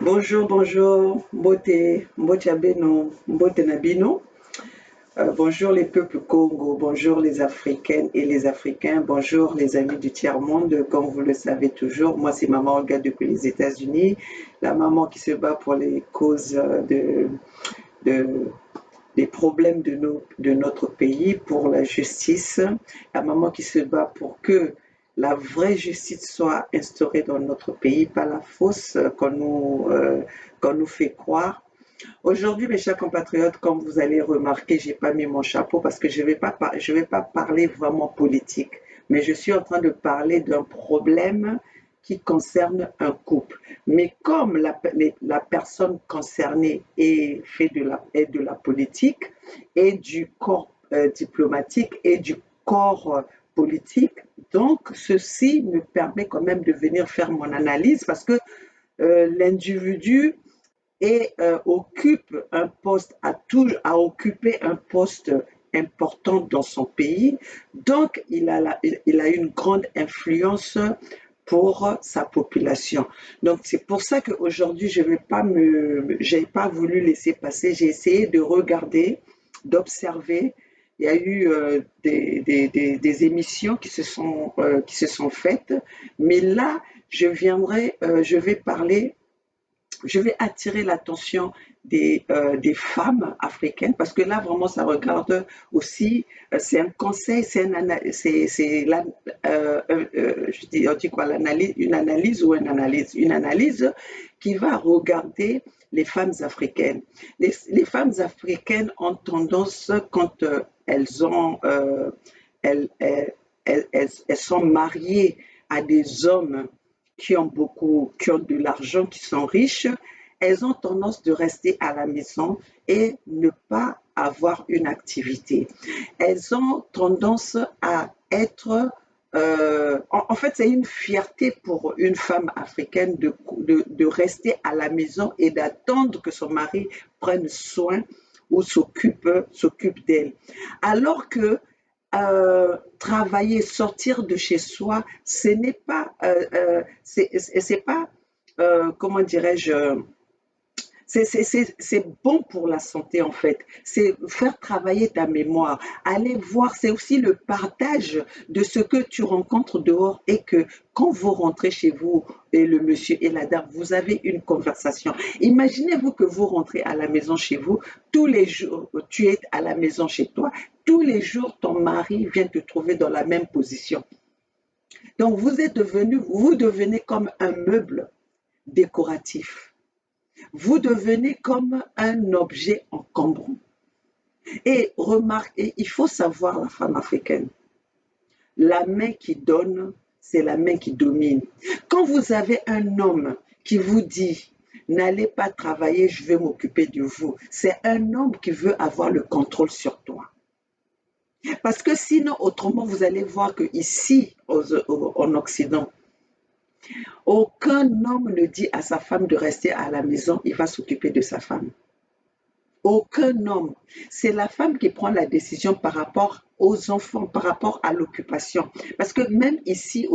Bonjour, bonjour, Mbote, Mbote Abeno, Mbote Nabino. Bonjour les peuples Congo, bonjour les Africaines et les Africains, bonjour les amis du tiers-monde. Comme vous le savez toujours, moi c'est Maman Olga depuis les États-Unis, la maman qui se bat pour les causes de- des problèmes de notre pays, pour la justice, la maman qui se bat pour que la vraie justice soit instaurée dans notre pays, pas la fausse qu'on nous fait croire. Aujourd'hui, mes chers compatriotes, comme vous allez remarquer, j'ai pas mis mon chapeau parce que je vais pas parler vraiment politique, mais je suis en train de parler d'un problème qui concerne un couple. Mais comme la personne concernée est de la politique et du corps diplomatique et du corps politique, donc ceci me permet quand même de venir faire mon analyse parce que l'individu occupe un poste, a occupé un poste important dans son pays, donc il a une grande influence pour sa population. Donc c'est pour ça qu'aujourd'hui j'ai pas voulu laisser passer, j'ai essayé de regarder, d'observer. Il y a eu des émissions qui se sont faites, mais là je vais parler, je vais attirer l'attention des femmes africaines parce que là, vraiment, ça regarde aussi, c'est un conseil, on dit quoi, une analyse qui va regarder les femmes africaines. Les femmes africaines ont tendance, quand elles, elles, elles sont mariées à des hommes qui ont de l'argent, qui sont riches, elles ont tendance de rester à la maison et ne pas avoir une activité. Elles ont tendance à être... en fait, c'est une fierté pour une femme africaine de rester à la maison et d'attendre que son mari prenne soin ou s'occupe d'elle. Alors que travailler, sortir de chez soi, ce n'est pas, c'est pas, comment dirais-je, c'est bon pour la santé en fait. C'est faire travailler ta mémoire. Aller voir, c'est aussi le partage de ce que tu rencontres dehors et que quand vous rentrez chez vous et le monsieur et la dame, vous avez une conversation. Imaginez-vous que vous rentrez à la maison chez vous, tous les jours, tu es à la maison chez toi, tous les jours ton mari vient te trouver dans la même position. Donc vous devenez comme un meuble décoratif. Vous devenez comme un objet encombrant. Et remarquez, il faut savoir la femme africaine, la main qui donne, c'est la main qui domine. Quand vous avez un homme qui vous dit, n'allez pas travailler, je vais m'occuper de vous, c'est un homme qui veut avoir le contrôle sur toi. Parce que sinon, autrement, vous allez voir que ici, en Occident, aucun homme ne dit à sa femme de rester à la maison, il va s'occuper de sa femme. Aucun homme. C'est la femme qui prend la décision par rapport aux enfants, par rapport à l'occupation. Parce que même ici,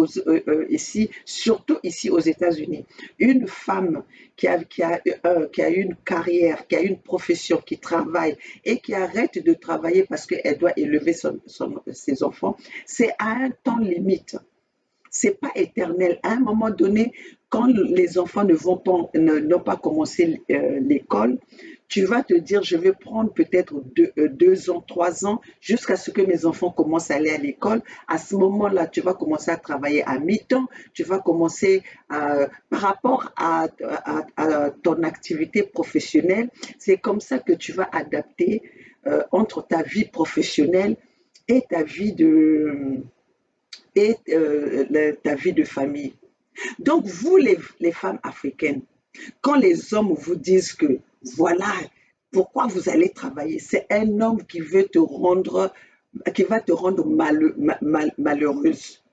surtout ici aux États-Unis, une femme qui a une carrière, qui a une profession, qui travaille et qui arrête de travailler parce qu'elle doit élever ses enfants, c'est à un temps limite. C'est pas éternel. À un moment donné, quand les enfants n'ont pas commencé l'école, tu vas te dire, je vais prendre peut-être 2 ans, 3 ans, jusqu'à ce que mes enfants commencent à aller à l'école. À ce moment-là, tu vas commencer à travailler à mi-temps, tu vas commencer par rapport à ton activité professionnelle. C'est comme ça que tu vas adapter entre ta vie professionnelle et ta vie de famille. Donc, vous, les femmes africaines, quand les hommes vous disent que voilà pourquoi vous allez travailler, c'est un homme qui va te rendre malheureuse.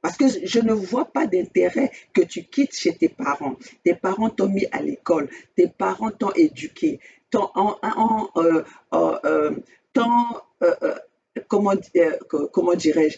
Parce que je ne vois pas d'intérêt que tu quittes chez tes parents. Tes parents t'ont mis à l'école, tes parents t'ont éduqué, t'ont, t'ont, euh, comment dirais-je,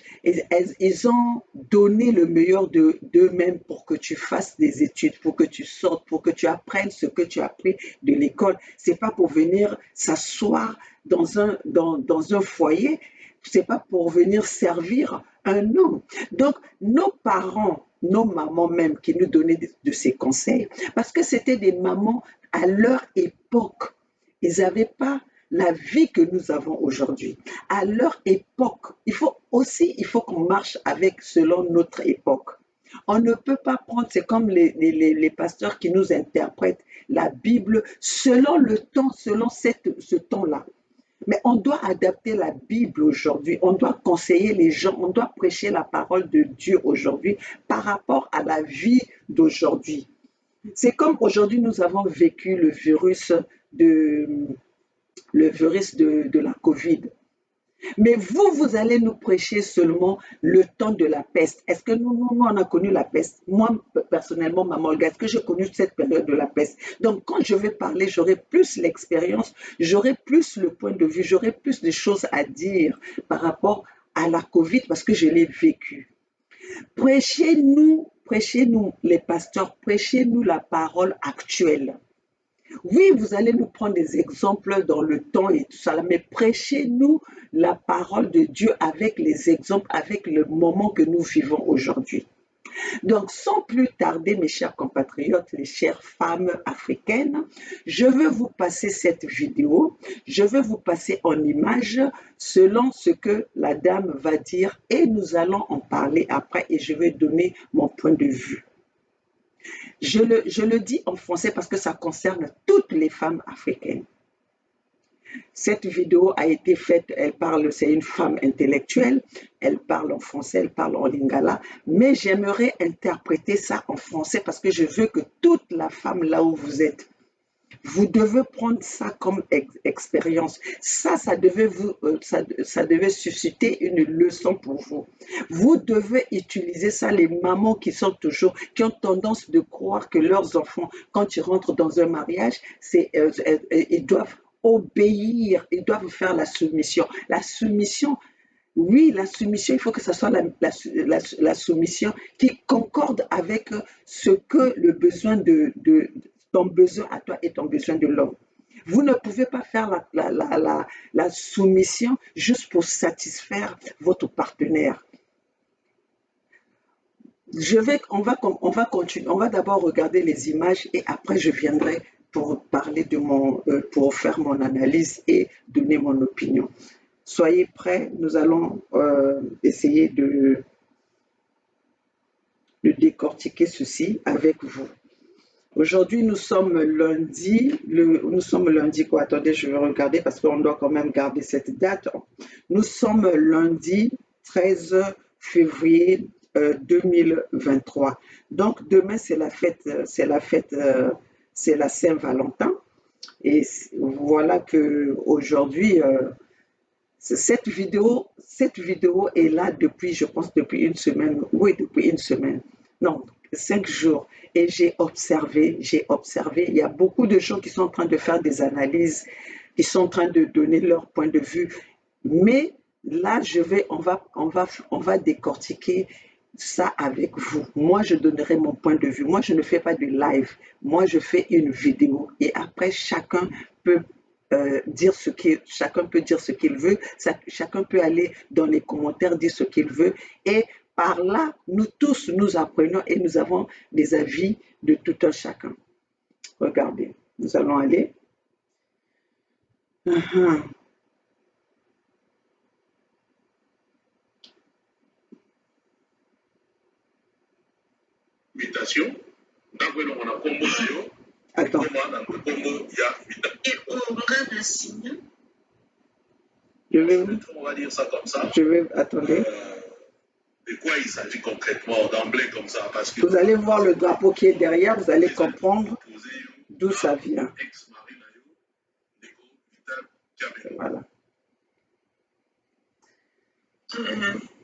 ils ont donné le meilleur d'eux-mêmes pour que tu fasses des études, pour que tu sortes, pour que tu apprennes ce que tu as appris de l'école. C'est pas pour venir s'asseoir dans un foyer, c'est pas pour venir servir un homme. Donc, nos parents, nos mamans même qui nous donnaient de ces conseils, parce que c'était des mamans à leur époque. Ils n'avaient pas la vie que nous avons aujourd'hui. À leur époque, il faut qu'on marche avec selon notre époque. On ne peut pas prendre, c'est comme les pasteurs qui nous interprètent la Bible selon le temps, selon ce temps-là. Mais on doit adapter la Bible aujourd'hui, on doit conseiller les gens, on doit prêcher la parole de Dieu aujourd'hui par rapport à la vie d'aujourd'hui. C'est comme aujourd'hui nous avons vécu de, le virus de la Covid. Mais vous allez nous prêcher seulement le temps de la peste. Est-ce que nous, on a connu la peste? Moi, personnellement, Maman Olga, est-ce que j'ai connu cette période de la peste? Donc, quand je vais parler, j'aurai plus l'expérience, j'aurai plus le point de vue, j'aurai plus de choses à dire par rapport à la Covid parce que je l'ai vécu. Prêchez-nous les pasteurs, prêchez-nous la parole actuelle. Oui, vous allez nous prendre des exemples dans le temps et tout ça, mais prêchez-nous la parole de Dieu avec les exemples, avec le moment que nous vivons aujourd'hui. Donc, sans plus tarder, mes chers compatriotes, les chères femmes africaines, je veux vous passer cette vidéo, je veux vous passer en image selon ce que la dame va dire et nous allons en parler après et je vais donner mon point de vue. Je le dis en français parce que ça concerne toutes les femmes africaines. Cette vidéo a été faite, c'est une femme intellectuelle, elle parle en français, elle parle en lingala, mais j'aimerais interpréter ça en français parce que je veux que toute la femme là où vous êtes, vous devez prendre ça comme expérience. Ça devait susciter une leçon pour vous. Vous devez utiliser ça, les mamans qui ont tendance de croire que leurs enfants, quand ils rentrent dans un mariage, ils doivent obéir, ils doivent faire la soumission. La soumission, oui, la soumission, il faut que ce soit la soumission qui concorde avec ce que le besoin ton besoin à toi et ton besoin de l'homme. Vous ne pouvez pas faire la soumission juste pour satisfaire votre partenaire. On va continuer, on va d'abord regarder les images et après je viendrai pour parler pour faire mon analyse et donner mon opinion. Soyez prêts, nous allons essayer de décortiquer ceci avec vous. Aujourd'hui, nous sommes lundi quoi? Attendez, je vais regarder parce qu'on doit quand même garder cette date. Nous sommes lundi 13 février 2023. Donc, demain, c'est la Saint-Valentin. Et voilà que aujourd'hui, cette vidéo est là depuis, je pense, depuis une semaine. Oui, depuis une semaine. Non, 5 jours. Et j'ai observé, il y a beaucoup de gens qui sont en train de faire des analyses, qui sont en train de donner leur point de vue. Mais là, on va décortiquer ça avec vous. Moi, je donnerai mon point de vue. Moi, je ne fais pas de live. Moi, je fais une vidéo. Et après, chacun peut chacun peut dire ce qu'il veut, chacun peut aller dans les commentaires dire ce qu'il veut et par là, nous tous, nous apprenons et nous avons des avis de tout un chacun. Regardez, nous allons aller. Invitation. Attends. On va dire ça comme ça. Attendez. De quoi il s'agit concrètement d'emblée comme ça parce que vous allez voir le drapeau qui est derrière, vous allez comprendre d'où ça vient. Voilà.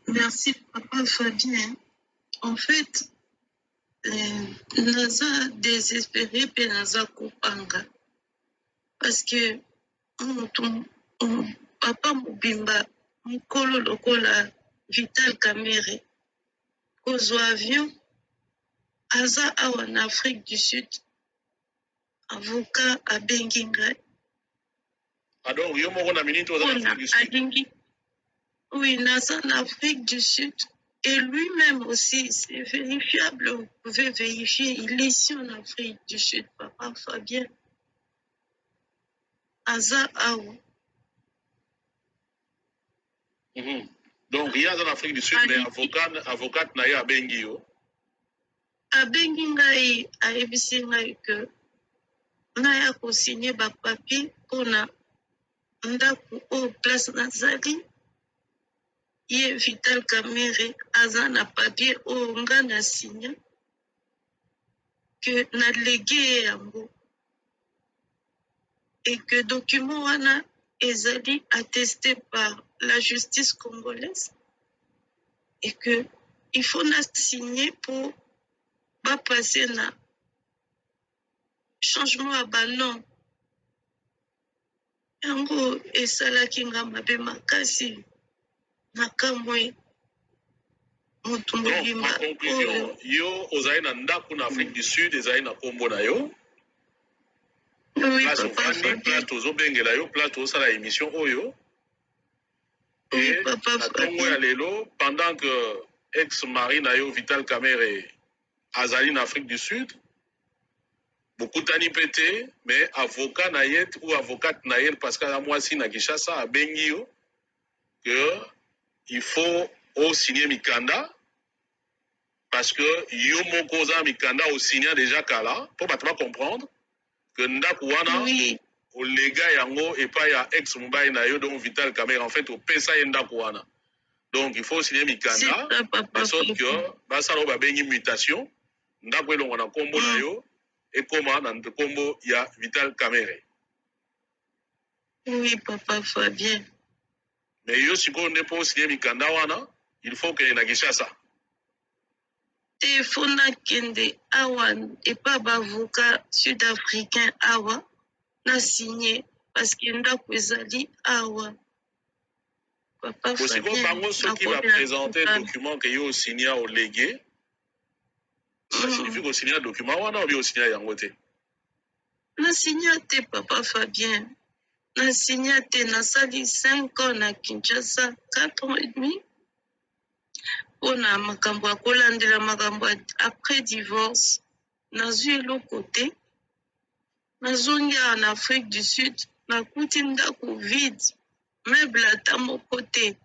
Merci, papa Fabien. En fait, naza désespéré pe naza kopanga parce que papa mobimba mokolo lokola Vital Kamerhe kozwa avion aza awa na Afrique du Sud, avocat abengi ngai. Donc yo moko na minute oza na Afrique du Sud. Alingi, oui, naza en Afrique du Sud. Et lui-même aussi, c'est vérifiable. Vous pouvez vérifier. Il est ici en Afrique du Sud, papa Fabien. Aza awa. Donc il y a en Afrique du Sud, mais avocat na ye abengi yo. Abengi ngai ayebisi ngai que naya kosigner bapapier mpona ndako oyo place nazali. Ye Vital Kamerhe aza na papier oyo nga na signa que na légué yango et que document wana ezali attesté par la justice congolaise et que il faut na signer pour passer na changement à banon. Yango esalaki nga mabe makasi makambo motu mobimba oyo. Yo ozali na ndako na Afrique du Sud, ezali na kombo na yo. Oui, place papa Fabien. Place tozobengela yo, place tozosala émission oyo. Oui, Et papa na tongo ya lelo, pendant que ex-mari na yo Vital Kamerhe azali na Afrique du Sud, bokutani pete, mais avocat na ye ou avocate na ye parce que mwasi na Kinshasa abengi yo que il faut au signer mikanda parce que yo moko za mikanda au signer déjà kala pour battre comprendre que ndako wana oui. Au lega yango et pas ya ex mobile na yo donc Vital Kamerhe en fait au pesa ndako wana. Donc il faut signer mikanda de sorte que basa lo ba bengi mutation ndako elongo na kombo na yo et comment na kombo ya Vital Kamerhe. Oui, papa Fabien. Mais yo siko ne po signer mikanda wana, il faut que na Kinshasa. Il faut na kende awa et pas avocat sud-africain awa na signé parce que ndako ezali awa. Papa Fabien. Siko bango ceux qui va présenter document que yo signé au légué. Ça signifie qu'on signe un document ou on signe yango te. Na signé te papa Fabien. Na signé te na sali 5 ans na Kinshasa, 4 ans et demi. Pona makambo akolandela makambo après divorce. Nazwi eloko te. Nazongi en Afrique du Sud. Nakuti ndako vide. Meuble ata moko te.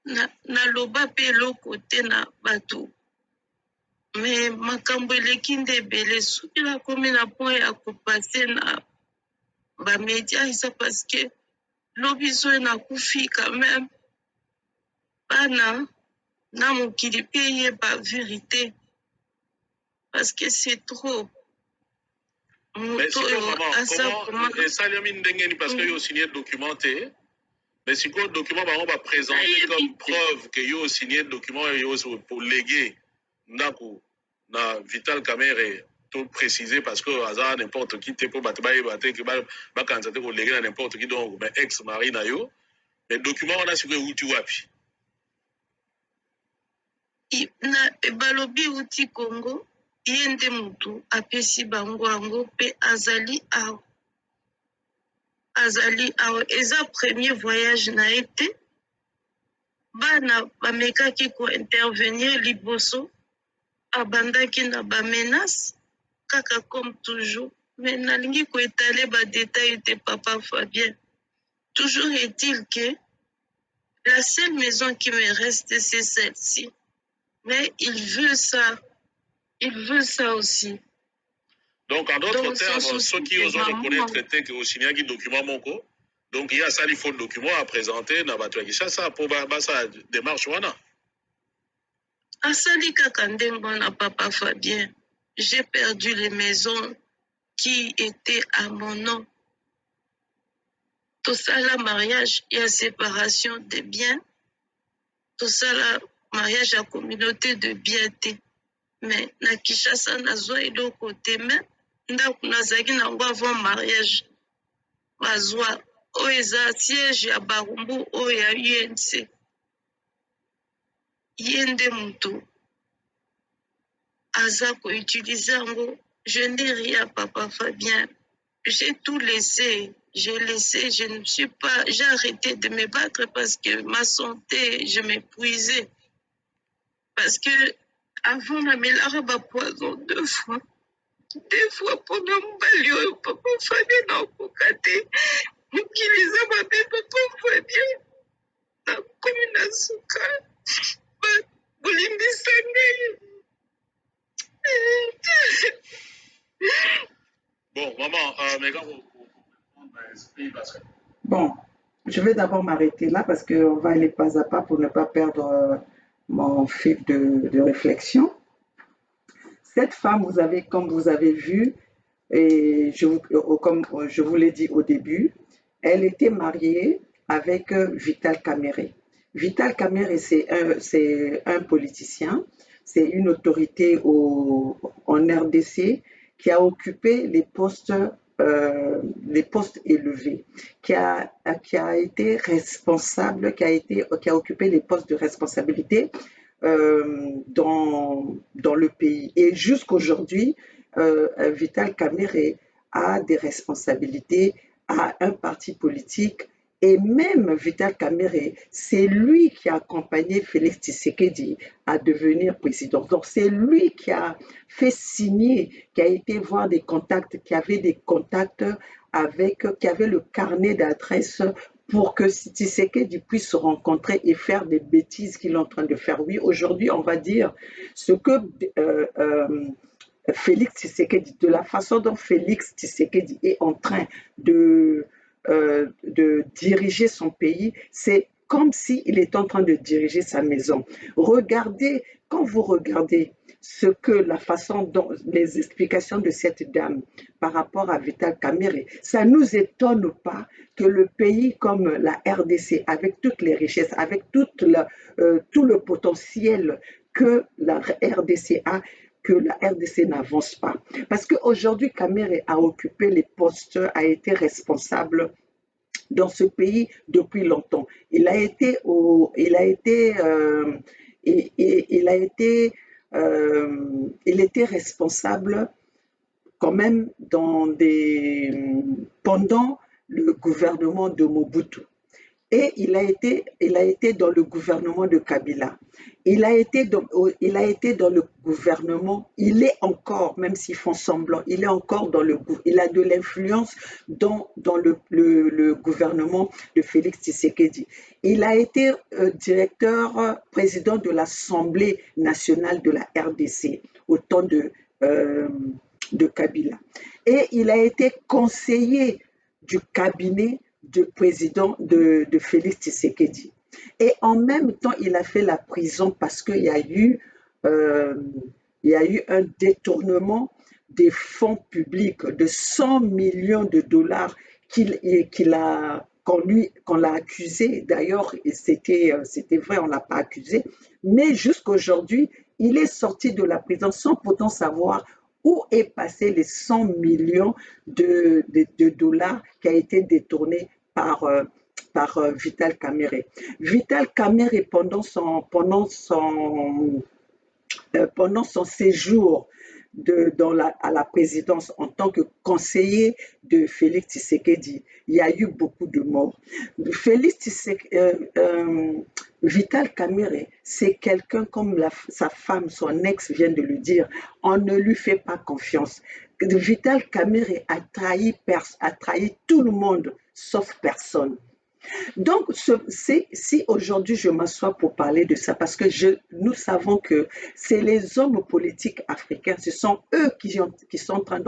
Naloba pe eloko te na bato. Mais makambo eleki nde ebele soki nakomi na point ya kopase na bamédia eza parce que lobi zo nakufi quand même bana na mokili mpe yeba vérité parce que c'est trop moto oyo asa comment esalemi ndenge ni parce que yo signé document te mais sikoyo document bango baprésente comme preuve que yo signé document yo pour léguer ndako na Vital Kamerhe tout préciser parce que aza n'importe qui te pour bato bayeba te que bakanisa te koléguer na n'importe qui donc mais ex mari na yo mais document wana sikoyo euti wapi balobi euti Congo ye nde motu apesi bango yango mpe azali awa eza premier voyage na ye te bana bamekaki kointervenir liboso abandaki na bamenace kaka comme toujours mais nalingi koétale badétail te papa Fabien. Toujours est-il que la seule maison qui me reste c'est celle-ci mais il veut ça aussi. Donc en d'autres termes ceux qui osent reconnaître que au signaki document moko donc il y a ça il faut le document à présenter na bato ya Kinshasa pour basa démarche wana. Asali kaka ndenge wana papa Fabien. J'ai perdu les maisons qui étaient à mon nom. Tout ça la mariage, il y a séparation des biens. Tout ça la mariage à communauté de biens. Mais na Kinshasa nazwa eloko te mais ndako nazaki nango avant mariage bazwa oyo eza siège ya barumbu oyo ya UNC ye nde moto aza koutilize yango. Je n'ai rien, papa Fabien. J'ai tout laissé. J'ai laissé, je ne suis pas, j'ai arrêté de me battre parce que ma santé, je m'épuisais. Parce que avant la mélara poison 2 fois. 2 fois pendant mon papa Fabien n'a pas gâté. Mukiliza mabe papa Fabien. Na komi na suka. Bolimbisa ngai. Bon, maman, mais quand vous expliquez parce que... Bon, je vais d'abord m'arrêter là parce qu'on va aller pas à pas pour ne pas perdre mon fil de réflexion. Cette femme, comme vous avez vu, et comme je vous l'ai dit au début, elle était mariée avec Vital Kamerhe. Vital Kamerhe, c'est un politicien, c'est une autorité en RDC qui a occupé les postes élevés, qui a été responsable, qui a occupé les postes de responsabilité dans le pays. Et jusqu'aujourd'hui, Vital Kamerhe a des responsabilités à un parti politique. Et même Vital Kamerhe, c'est lui qui a accompagné Félix Tshisekedi à devenir président. Donc c'est lui qui a fait signer, qui a été voir des contacts, qui avait des contacts qui avait le carnet d'adresses pour que Tshisekedi puisse se rencontrer et faire des bêtises qu'il est en train de faire. Oui, aujourd'hui, on va dire ce que Félix Tshisekedi, de la façon dont Félix Tshisekedi est en train de diriger son pays, c'est comme s'il est en train de diriger sa maison. Regardez, quand vous regardez la façon dont les explications de cette dame par rapport à Vital Kamerhe, ça ne nous étonne pas que le pays comme la RDC, avec toutes les richesses, avec tout le potentiel que la RDC a, que la RDC n'avance pas. Parce qu'aujourd'hui, Kamerhe a occupé les postes, a été responsable dans ce pays depuis longtemps. Il était responsable quand même pendant le gouvernement de Mobutu. Et il a été dans le gouvernement de Kabila. Il a été dans le gouvernement, il est encore, même s'ils font semblant, il est encore il a de l'influence dans le gouvernement de Félix Tshisekedi. Il a été président de l'Assemblée nationale de la RDC au temps de Kabila. Et il a été conseiller du cabinet de président de Félix Tshisekedi. Et en même temps, il a fait la prison parce qu'il y a eu un détournement des fonds publics de 100 millions de dollars qu'on l'a accusé. D'ailleurs, c'était vrai, on ne l'a pas accusé. Mais jusqu'aujourd'hui, il est sorti de la prison sans pourtant savoir où est passé les 100 millions de dollars qui a été détourné par Vital Kamerhe. Vital Kamerhe, pendant son séjour à la présidence en tant que conseiller de Félix Tshisekedi, il y a eu beaucoup de morts. Vital Kamerhe, c'est quelqu'un comme sa femme, son ex vient de le dire, on ne lui fait pas confiance. Vital Kamerhe a trahi tout le monde, sauf personne. Donc, si aujourd'hui je m'assois pour parler de ça, parce que nous savons que c'est les hommes politiques africains, ce sont eux qui sont en train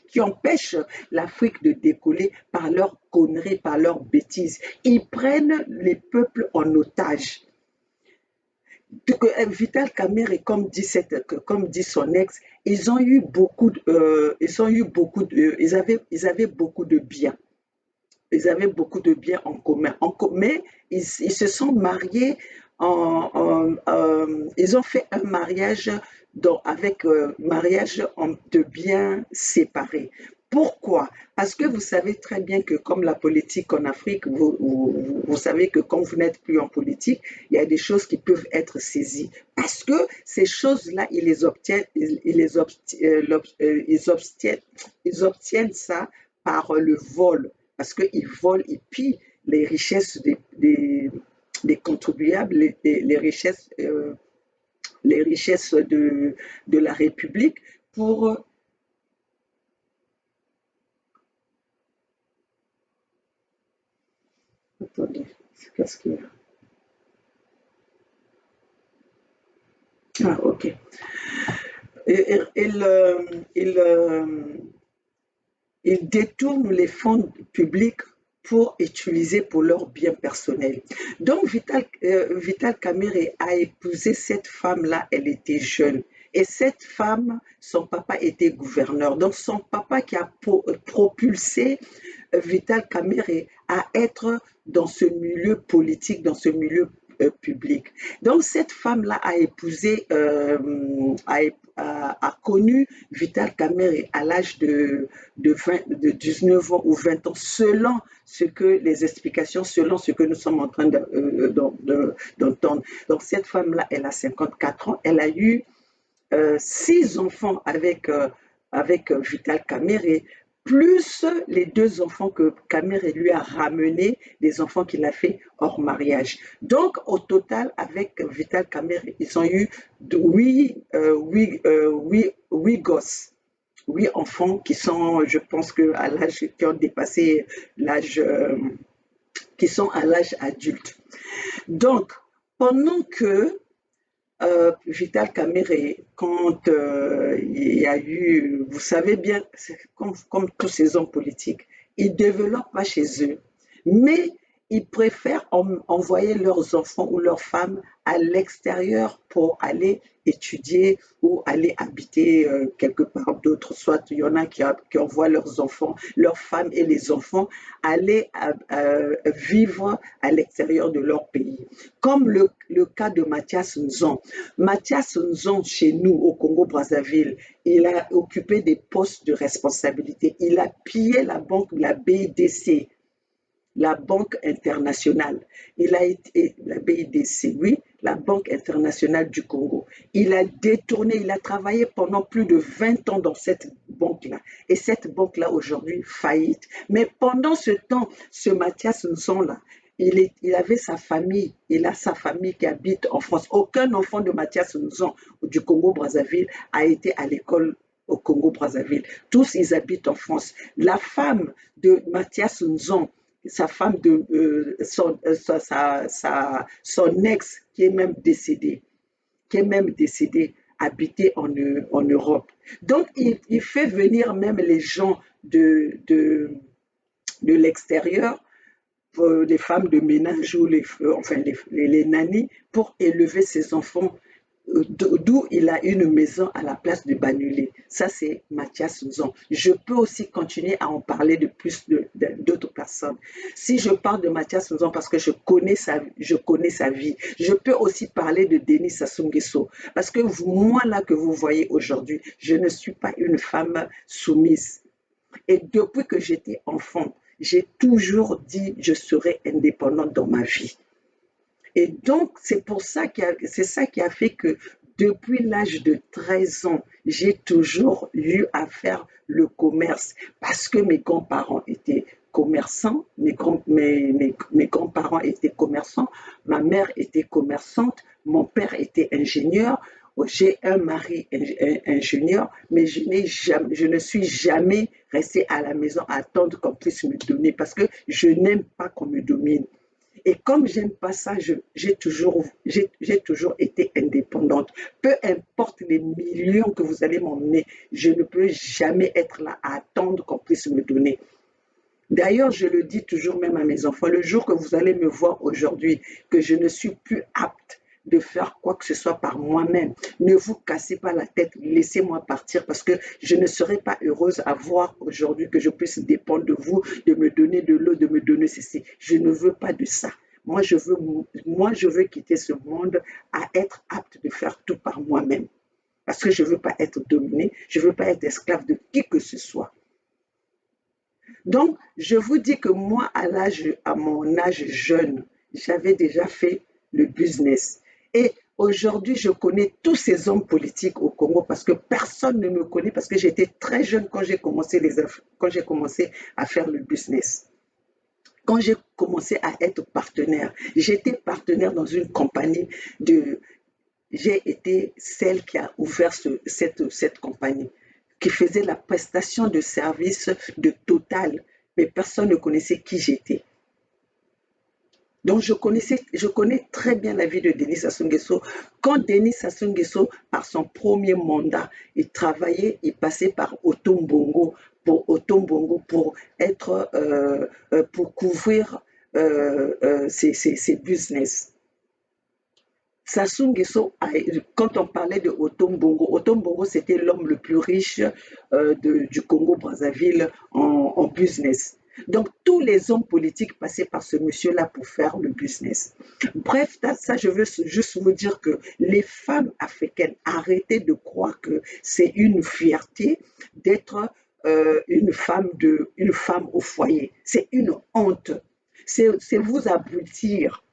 qui empêchent l'Afrique de décoller par leurs conneries, par leurs bêtises. Ils prennent les peuples en otage. Vital Kamerhe, comme dit son ex, ils avaient beaucoup de biens. Ils avaient beaucoup de biens en commun. Mais ils se sont mariés, ils ont fait un mariage mariage de biens séparés. Pourquoi? Parce que vous savez très bien que comme la politique en Afrique, vous savez que quand vous n'êtes plus en politique, il y a des choses qui peuvent être saisies. Parce que ces choses-là, ils obtiennent ça par le vol. Parce qu'ils volent, ils pillent les richesses des contribuables, les richesses de la République pour... Attendez, qu'est-ce qu'il y a? Ah, ok. Il, il, ils détournent les fonds publics pour utiliser pour leurs biens personnels. Donc, Vital Kamerhe a épousé cette femme-là, elle était jeune. Et cette femme, son papa était gouverneur. Donc, son papa qui a propulsé Vital Kamerhe à être dans ce milieu politique, dans ce milieu public. Donc cette femme-là a épousé, a connu Vital Kamerhe à l'âge de 19 ans ou 20 ans, selon ce que les explications, selon ce que nous sommes en train d'entendre. Donc cette femme-là, elle a 54 ans, elle a eu 6 enfants avec Vital Kamerhe, plus les 2 enfants que Kamerhe lui a ramenés, des enfants qu'il a fait hors mariage. Donc, au total, avec Vital Kamerhe, ils ont eu 8 gosses. 8 enfants qui sont, je pense, à l'âge, qui ont dépassé l'âge, qui sont à l'âge adulte. Donc, pendant que Vital Kamerhe, quand il y a eu, vous savez bien, comme tous ces hommes politiques, ils ne développent pas chez eux, mais ils préfèrent envoyer leurs enfants ou leurs femmes à l'extérieur pour aller étudier ou aller habiter quelque part d'autre. Soit il y en a qui envoient leurs enfants, leurs femmes et les enfants aller vivre à l'extérieur de leur pays. Comme le cas de Mathias Nzon. Mathias Nzon, chez nous, au Congo-Brazzaville, il a occupé des postes de responsabilité. Il a pillé la banque, la BIDC, la Banque internationale. Il a été, la BIDC, oui, la Banque internationale du Congo. Il a détourné, il a travaillé pendant plus de 20 ans dans cette banque-là. Et cette banque-là, aujourd'hui, faillite. Mais pendant ce temps, ce Mathias Nzon-là, il avait sa famille, il a sa famille qui habite en France. Aucun enfant de Mathias Nzon du Congo-Brazzaville a été à l'école au Congo-Brazzaville. Tous, ils habitent en France. La femme de Mathias Nzon, sa femme son ex qui est même décédé, habitait en Europe. Donc, il fait venir même les gens de l'extérieur, des femmes de ménage ou enfin les nannies, pour élever ses enfants, d'où il a une maison à la place de Banulé. Ça, c'est Mathias Nzon. Je peux aussi continuer à en parler de plus d'autres personnes. Si je parle de Mathias Nzon parce que je connais sa vie, je peux aussi parler de Denis Sassou Nguesso. Parce que moi, là, que vous voyez aujourd'hui, je ne suis pas une femme soumise. Et depuis que j'étais enfant, j'ai toujours dit je serai indépendante dans ma vie. Et donc, c'est ça qui a fait que depuis l'âge de 13 ans, j'ai toujours eu à faire le commerce parce que mes grands-parents étaient commerçants, mes grands-parents étaient commerçants, ma mère était commerçante, mon père était ingénieur, j'ai un mari ingénieur, mais je ne suis jamais restée à la maison à attendre qu'on puisse me donner parce que je n'aime pas qu'on me domine. Et comme j'aime pas ça, j'ai toujours été indépendante. Peu importe les millions que vous allez m'emmener, je ne peux jamais être là à attendre qu'on puisse me donner. D'ailleurs, je le dis toujours même à mes enfants, le jour que vous allez me voir aujourd'hui, que je ne suis plus apte de faire quoi que ce soit par moi-même, ne vous cassez pas la tête, laissez-moi partir parce que je ne serai pas heureuse à voir aujourd'hui que je puisse dépendre de vous, de me donner de l'eau, de me donner ceci. Je ne veux pas de ça. Moi, je veux quitter ce monde à être apte de faire tout par moi-même. Parce que je ne veux pas être dominée, je ne veux pas être esclave de qui que ce soit. Donc, je vous dis que moi, à mon âge jeune, j'avais déjà fait le business. Et aujourd'hui, je connais tous ces hommes politiques au Congo parce que personne ne me connaît parce que j'étais très jeune quand quand j'ai commencé à faire le business. Quand j'ai commencé à être partenaire, j'étais partenaire dans une compagnie de, j'ai été celle qui a ouvert cette compagnie, qui faisait la prestation de service de Total, mais personne ne connaissait qui j'étais. Donc je connais très bien la vie de Denis Sassou Nguesso. Quand Denis Sassou Nguesso, par son premier mandat, il travaillait, il passait par Otombongo pour être, pour couvrir ses business. Sassou Nguesso, quand on parlait de Otom Bongo c'était l'homme le plus riche du Congo-Brazzaville en business. Donc, tous les hommes politiques passaient par ce monsieur-là pour faire le business. Bref, ça, je veux juste vous dire que les femmes africaines, arrêtez de croire que c'est une fierté d'être une femme au foyer. C'est une honte. C'est vous abrutir.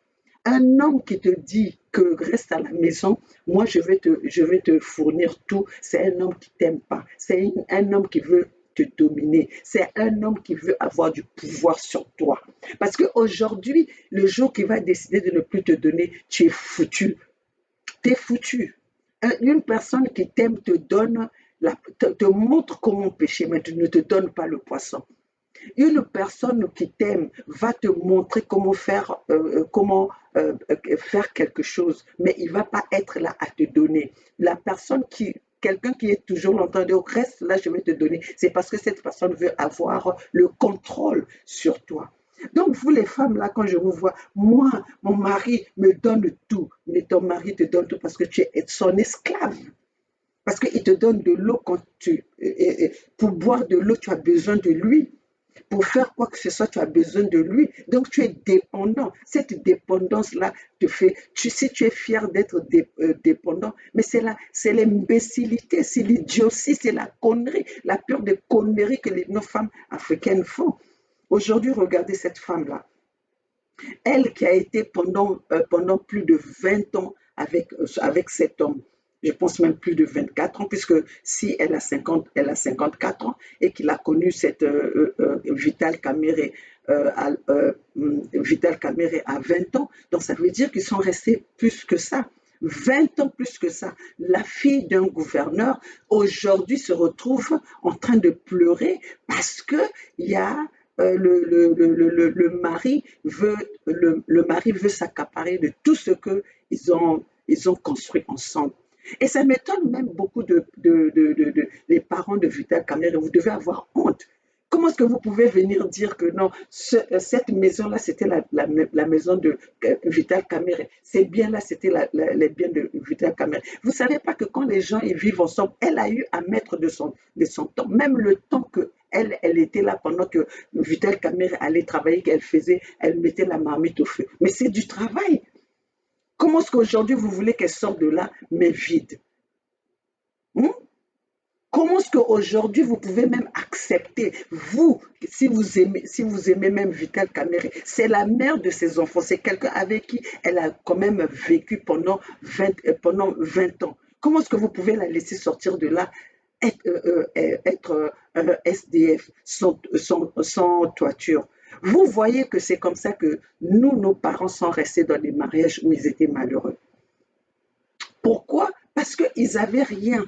Un homme qui te dit que reste à la maison, moi je vais te fournir tout, c'est un homme qui t'aime pas. C'est un homme qui veut te dominer. C'est un homme qui veut avoir du pouvoir sur toi. Parce qu'aujourd'hui, le jour qu'il va décider de ne plus te donner, tu es foutu. Tu es foutu. Une personne qui t'aime te donne, te montre comment pêcher, mais ne te donne pas le poisson. Une personne qui t'aime va te montrer comment faire quelque chose, mais il ne va pas être là à te donner. Quelqu'un qui est toujours longtemps de reste là, je vais te donner, c'est parce que cette personne veut avoir le contrôle sur toi. Donc, vous les femmes, là, quand je vous vois, moi, mon mari me donne tout, mais ton mari te donne tout parce que tu es son esclave. Parce qu'il te donne de l'eau pour boire de l'eau, tu as besoin de lui. Pour faire quoi que ce soit, tu as besoin de lui. Donc, tu es dépendant. Cette dépendance-là te fait, si tu es fier d'être dépendant, mais c'est l'imbécilité, c'est l'idiotie, c'est la connerie, la pure des conneries que nos femmes africaines font. Aujourd'hui, regardez cette femme-là. Elle qui a été pendant plus de 20 ans avec cet homme, je pense même plus de 24 ans, puisque si elle a 54 ans et qu'il a connu cette Vital Kamere Vital Kamere à 20 ans, donc ça veut dire qu'ils sont restés plus que ça. 20 ans plus que ça. La fille d'un gouverneur aujourd'hui se retrouve en train de pleurer parce que il y a le mari veut s'accaparer de tout ce que ils ont construit ensemble. Et ça m'étonne même beaucoup les parents de Vital Kamere. Vous devez avoir honte. Comment est-ce que vous pouvez venir dire que non, cette maison-là, c'était la maison de Vital Kamere. Ces biens-là, c'était les biens de Vital Kamere. Vous ne savez pas que quand les gens ils vivent ensemble, elle a eu à mettre de son temps, même le temps que elle était là pendant que Vital Kamere allait travailler, elle mettait la marmite au feu. Mais c'est du travail. Comment est-ce qu'aujourd'hui vous voulez qu'elle sorte de là, mais vide? Hein? Comment est-ce qu'aujourd'hui vous pouvez même accepter, vous, si vous aimez même Vital Kamere, c'est la mère de ses enfants, c'est quelqu'un avec qui elle a quand même vécu pendant 20 ans. Comment est-ce que vous pouvez la laisser sortir de là, être un SDF sans toiture? Vous voyez que c'est comme ça que nous, nos parents sont restés dans des mariages où ils étaient malheureux. Pourquoi? Parce qu'ils n'avaient rien.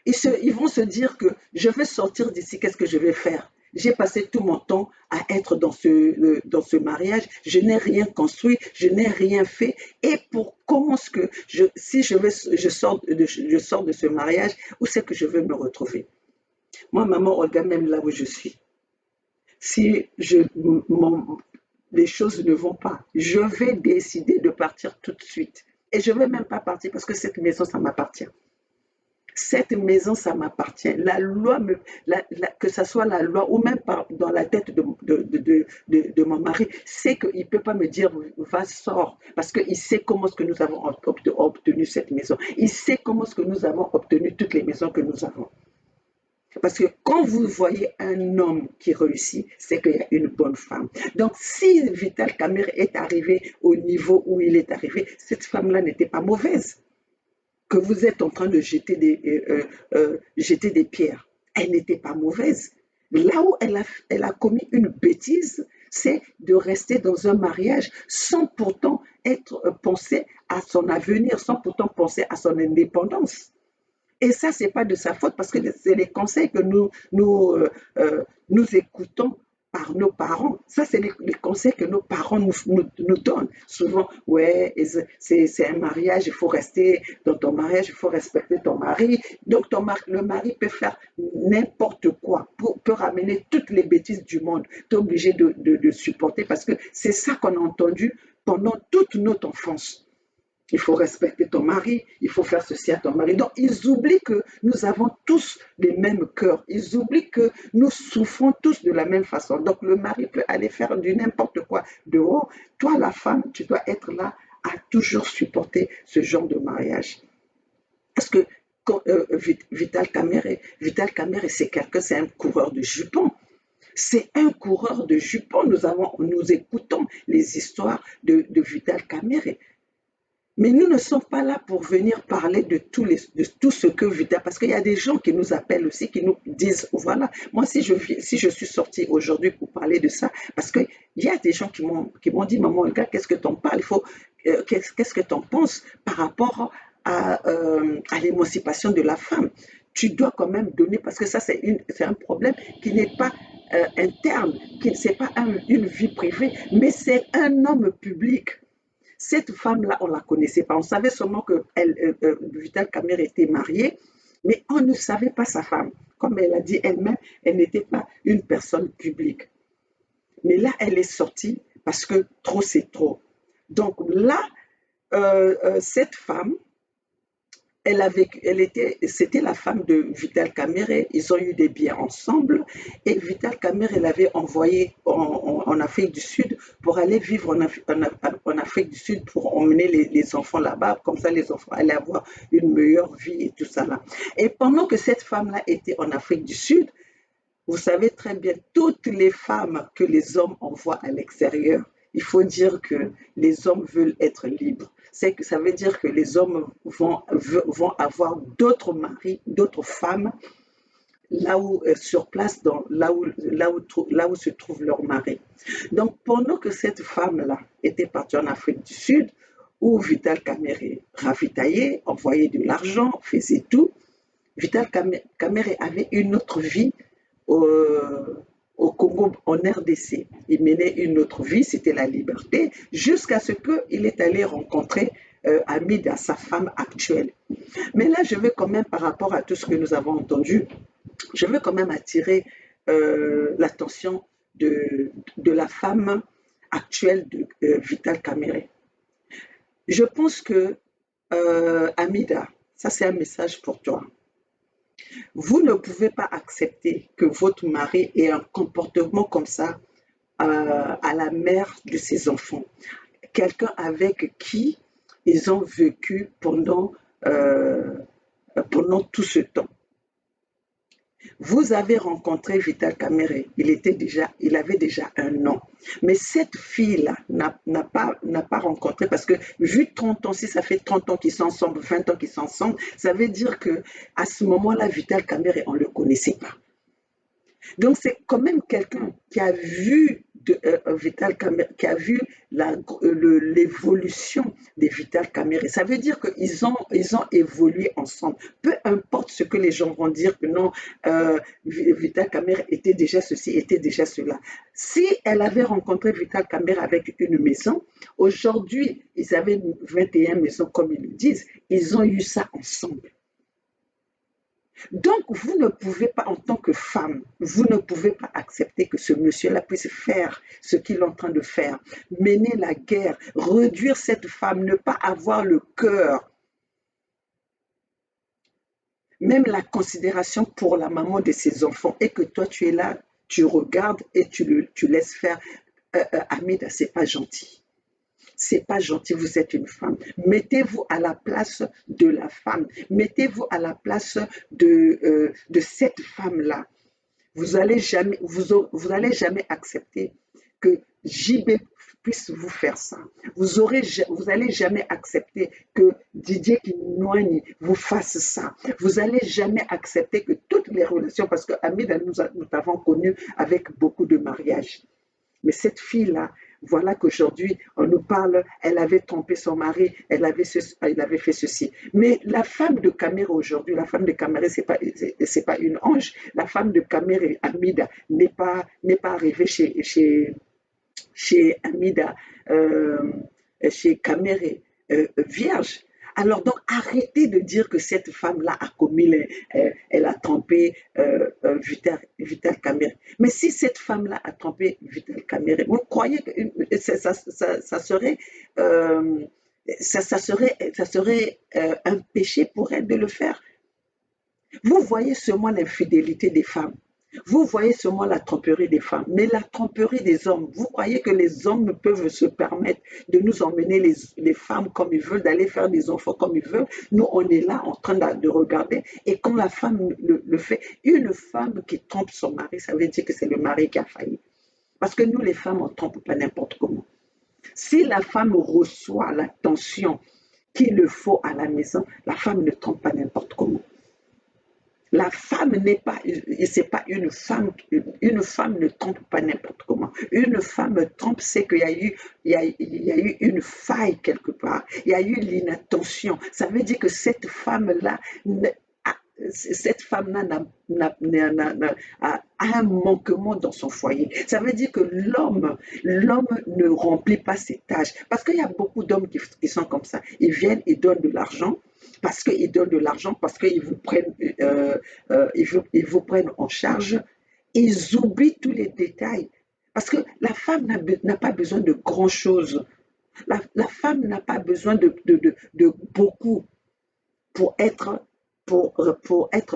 Ils vont se dire que je vais sortir d'ici, qu'est-ce que je vais faire? J'ai passé tout mon temps à être dans ce mariage, je n'ai rien construit, je n'ai rien fait. Et comment est-ce que, si je sors de ce mariage, où c'est que je vais me retrouver? Moi, maman Olga, même là où je suis, si les choses ne vont pas, je vais décider de partir tout de suite. Et je ne vais même pas partir parce que cette maison, ça m'appartient. Cette maison, ça m'appartient. La loi, que ce soit la loi ou même dans la tête de mon mari, c'est qu'il ne peut pas me dire va, sors, parce qu'il sait comment est-ce que nous avons obtenu cette maison. Il sait comment est-ce que nous avons obtenu toutes les maisons que nous avons. Parce que quand vous voyez un homme qui réussit, c'est qu'il y a une bonne femme. Donc, si Vital Kamerhe est arrivé au niveau où il est arrivé, cette femme-là n'était pas mauvaise. Que vous êtes en train de jeter des pierres, elle n'était pas mauvaise. Là où elle a commis une bêtise, c'est de rester dans un mariage sans pourtant penser à son avenir, sans pourtant penser à son indépendance. Et ça, c'est pas de sa faute parce que c'est les conseils que nous écoutons par nos parents. Ça, c'est les conseils que nos parents nous donnent. Souvent, ouais, c'est un mariage, il faut rester dans ton mariage, il faut respecter ton mari. Donc, le mari peut faire n'importe quoi, peut ramener toutes les bêtises du monde. Tu es obligé de supporter parce que c'est ça qu'on a entendu pendant toute notre enfance. Il faut respecter ton mari, il faut faire ceci à ton mari. Donc, ils oublient que nous avons tous les mêmes cœurs. Ils oublient que nous souffrons tous de la même façon. Donc, le mari peut aller faire du n'importe quoi dehors. Toi, la femme, tu dois être là à toujours supporter ce genre de mariage. Parce que Vital Kamerhe, c'est quelqu'un, c'est un coureur de jupons. C'est un coureur de jupons. Nous écoutons les histoires de Vital Kamerhe. Mais nous ne sommes pas là pour venir parler de tout ce que Vital, parce qu'il y a des gens qui nous appellent aussi, qui nous disent, voilà, moi si je suis sortie aujourd'hui pour parler de ça, parce qu'il y a des gens qui m'ont dit, maman, regarde, qu'est-ce que t'en parles, qu'est-ce que t'en penses par rapport à l'émancipation de la femme. Tu dois quand même donner, parce que ça c'est un problème qui n'est pas interne, qui n'est pas une vie privée, mais c'est un homme public. Cette femme-là, on ne la connaissait pas. On savait seulement que Vital Kamerhe était mariée, mais on ne savait pas sa femme. Comme elle a dit elle-même, elle n'était pas une personne publique. Mais là, elle est sortie parce que trop, c'est trop. Donc là, cette femme, c'était la femme de Vital Kamerhe. Ils ont eu des biens ensemble et Vital Kamerhe l'avait envoyé en Afrique du Sud pour aller vivre en Afrique du Sud pour emmener les enfants là-bas. Comme ça, les enfants allaient avoir une meilleure vie et tout ça là. Et pendant que cette femme-là était en Afrique du Sud, vous savez très bien, toutes les femmes que les hommes envoient à l'extérieur, il faut dire que les hommes veulent être libres. Ça veut dire que les hommes vont avoir d'autres maris, d'autres femmes, là où, sur place, là où se trouve leur mari. Donc, pendant que cette femme-là était partie en Afrique du Sud, où Vital Kamerhe ravitaillait, envoyait de l'argent, faisait tout, Vital Kamerhe avait une autre vie au Congo, en RDC. Il menait une autre vie, c'était la liberté, jusqu'à ce qu'il est allé rencontrer Amida, sa femme actuelle. Mais là, je veux quand même, par rapport à tout ce que nous avons entendu, je veux quand même attirer l'attention de la femme actuelle de Vital Kamerhe. Je pense que, Amida, ça c'est un message pour toi. Vous ne pouvez pas accepter que votre mari ait un comportement comme ça à la mère de ses enfants. Quelqu'un avec qui ils ont vécu pendant tout ce temps. Vous avez rencontré Vital Kamerhe, il avait déjà un an. Mais cette fille-là n'a pas rencontré, parce que vu 30 ans, si ça fait 30 ans qu'ils sont ensemble, 20 ans qu'ils sont ensemble, ça veut dire qu'à ce moment-là, Vital Kamerhe, on ne le connaissait pas. Donc c'est quand même quelqu'un qui a vu Vital Kamerhe, qui a vu l'évolution de Vital Kamerhe. Ça veut dire qu'ils ont évolué ensemble. Peu importe ce que les gens vont dire que non, Vital Kamerhe était déjà ceci, était déjà cela. Si elle avait rencontré Vital Kamerhe avec une maison, aujourd'hui, ils avaient 21 maisons, comme ils le disent, ils ont eu ça ensemble. Donc, vous ne pouvez pas, en tant que femme, vous ne pouvez pas accepter que ce monsieur-là puisse faire ce qu'il est en train de faire, mener la guerre, réduire cette femme, ne pas avoir le cœur, même la considération pour la maman de ses enfants, et que toi, tu es là, tu regardes et tu laisses faire. Amida, c'est pas gentil. C'est pas gentil, vous êtes une femme. Mettez-vous à la place de la femme. Mettez-vous à la place de cette femme-là. Vous allez jamais accepter que JB puisse vous faire ça. Vous allez jamais accepter que Didier Kinouani vous fasse ça. Vous allez jamais accepter que toutes les relations, parce que Amida, nous t'avons connu avec beaucoup de mariages. Mais cette fille-là, voilà qu'aujourd'hui, on nous parle, elle avait trompé son mari, elle avait fait ceci. Mais la femme de Camère aujourd'hui, la femme de Camère, c'est pas une ange. La femme de Camère, Amida, n'est pas arrivée chez Amida, chez Camère, vierge. Alors donc arrêtez de dire que cette femme-là a commis, elle a trompé Vital Camère. Mais si cette femme-là a trompé Vital Camère, vous croyez que ça serait, ça serait un péché pour elle de le faire? Vous voyez seulement l'infidélité des femmes. Vous voyez seulement la tromperie des femmes, mais la tromperie des hommes, vous croyez que les hommes peuvent se permettre de nous emmener les femmes comme ils veulent, d'aller faire des enfants comme ils veulent? Nous, on est là en train de regarder, et quand la femme le fait, une femme qui trompe son mari, ça veut dire que c'est le mari qui a failli. Parce que nous, les femmes, on ne trompe pas n'importe comment. Si la femme reçoit l'attention qu'il le faut à la maison, la femme ne trompe pas n'importe comment. La femme n'est pas, c'est pas une femme ne trompe pas n'importe comment. Une femme trompe, c'est qu'il y a eu une faille quelque part. Il y a eu l'inattention. Ça veut dire que cette femme-là a un manquement dans son foyer. Ça veut dire que l'homme ne remplit pas ses tâches. Parce qu'il y a beaucoup d'hommes qui sont comme ça. Ils viennent, ils donnent de l'argent. Parce qu'ils donnent de l'argent, parce qu'ils vous prennent en charge. Ils oublient tous les détails. Parce que la femme n'a pas besoin de grand-chose. La femme n'a pas besoin de beaucoup pour être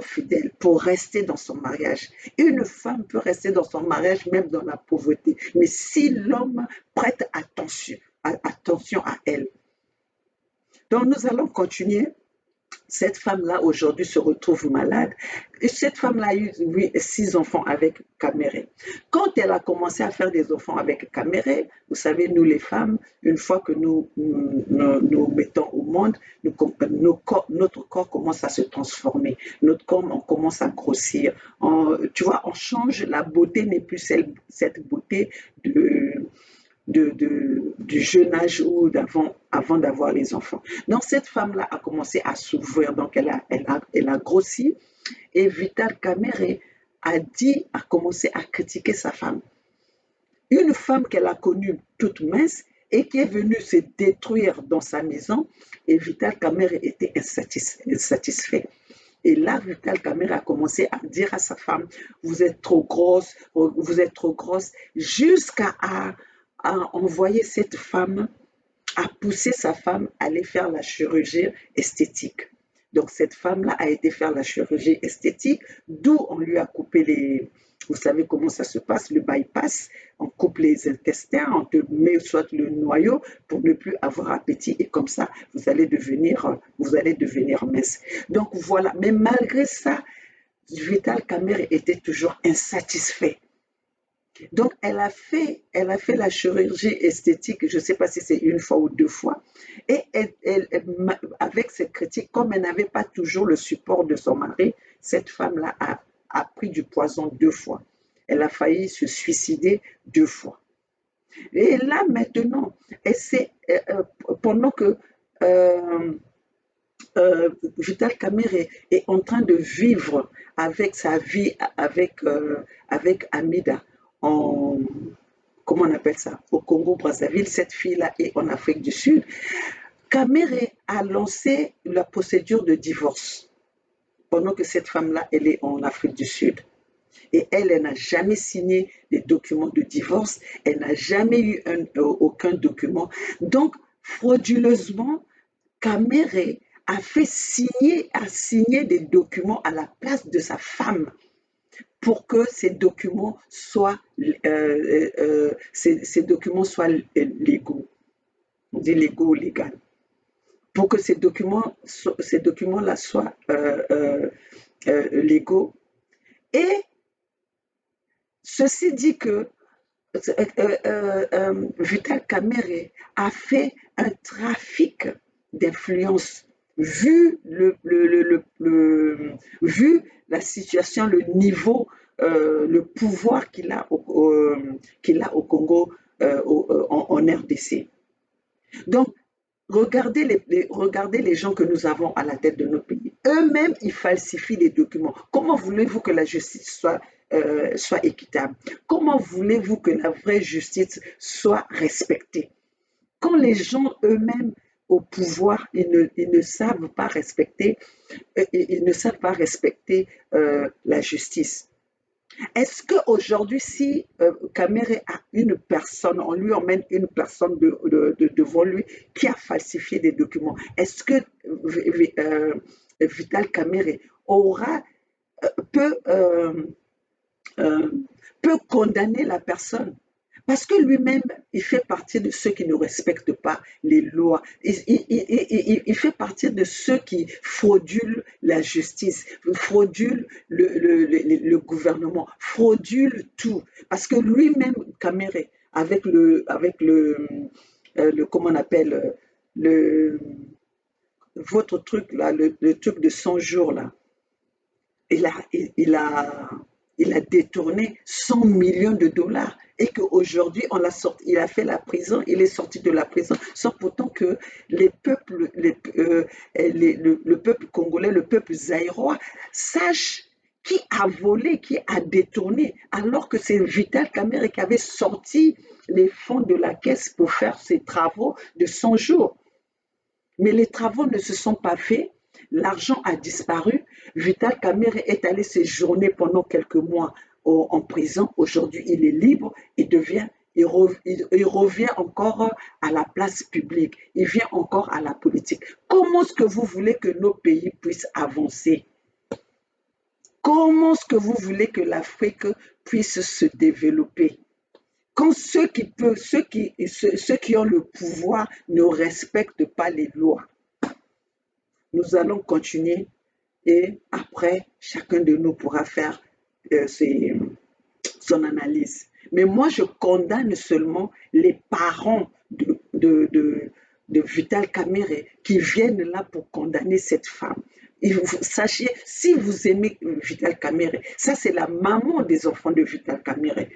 fidèle, pour rester dans son mariage. Une femme peut rester dans son mariage même dans la pauvreté. Mais si l'homme prête attention à elle. Donc nous allons continuer. Cette femme-là, aujourd'hui, se retrouve malade. Et cette femme-là a eu 6 enfants avec Caméré. Quand elle a commencé à faire des enfants avec Caméré, vous savez, nous les femmes, une fois que nous mettons au monde, notre corps commence à se transformer. Notre corps, on commence à grossir. Tu vois, on change. La beauté n'est plus cette beauté du jeune âge ou avant d'avoir les enfants. Donc cette femme-là a commencé à s'ouvrir, donc elle a grossi, et Vital Caméré a commencé à critiquer sa femme. Une femme qu'elle a connue toute mince et qui est venue se détruire dans sa maison, et Vital Caméré était insatisfait. Et là, Vital Caméré a commencé à dire à sa femme, vous êtes trop grosse, jusqu'à envoyer cette femme, à pousser sa femme à aller faire la chirurgie esthétique. Donc cette femme-là a été faire la chirurgie esthétique, d'où on lui a coupé vous savez comment ça se passe, le bypass, on coupe les intestins, on te met soit le noyau pour ne plus avoir appétit, et comme ça, vous allez devenir mince. Donc voilà, mais malgré ça, Vital Caméré était toujours insatisfait. Donc, elle a fait la chirurgie esthétique, je ne sais pas si c'est 1 fois ou 2 fois, et avec cette critique, comme elle n'avait pas toujours le support de son mari, cette femme-là a pris du poison 2 fois. Elle a failli se suicider 2 fois. Et là, maintenant, pendant que Vital Caméré est en train de vivre avec sa vie avec Amida, comment on appelle ça, au Congo-Brazzaville, cette fille-là est en Afrique du Sud. Caméré a lancé la procédure de divorce pendant que cette femme-là, elle est en Afrique du Sud. Et elle n'a jamais signé les documents de divorce, elle n'a jamais eu aucun document. Donc, frauduleusement, Caméré a signé des documents à la place de sa femme, pour que ces documents soient légaux. on dit légaux ou légal, pour que ces documents-là soient légaux. Et ceci dit que Vital Kamerhe a fait un trafic d'influence vu la situation, le niveau, le pouvoir qu'il a au Congo, en RDC. Donc, regardez les gens que nous avons à la tête de nos pays. Eux-mêmes, ils falsifient les documents. Comment voulez-vous que la justice soit équitable? Comment voulez-vous que la vraie justice soit respectée? Quand les gens eux-mêmes au pouvoir, ils ne savent pas respecter, la justice. Est-ce qu'aujourd'hui, si Kamerhe a une personne, on lui emmène une personne devant lui qui a falsifié des documents, est-ce que Vital Kamerhe aura, peut, euh, euh, peut condamner la personne? Parce que lui-même, il fait partie de ceux qui ne respectent pas les lois. Il fait partie de ceux qui fraudulent la justice, fraudulent le gouvernement, fraudulent tout. Parce que lui-même, Kamerhe, comment on appelle, le, votre truc là, le truc de 100 jours là, il a, il a, il a détourné 100 millions de dollars et qu'aujourd'hui, il a fait la prison, il est sorti de la prison, sans pourtant que le peuple congolais, le peuple zaïrois, sache qui a volé, qui a détourné, alors que c'est Vital Kamerhe qui avait sorti les fonds de la caisse pour faire ses travaux de 100 jours. Mais les travaux ne se sont pas faits, l'argent a disparu. Vital Kamerhe est allé séjourner pendant quelques mois en prison. Aujourd'hui, il est libre, il revient encore à la place publique, il vient encore à la politique. Comment est-ce que vous voulez que nos pays puissent avancer? Comment est-ce que vous voulez que l'Afrique puisse se développer? Quand ceux qui ont le pouvoir ne respectent pas les lois? Nous allons continuer et après, chacun de nous pourra faire son analyse. Mais moi, je condamne seulement les parents de Vital Kamerhe qui viennent là pour condamner cette femme. Et sachez, si vous aimez Vital Kamerhe, ça c'est la maman des enfants de Vital Kamerhe.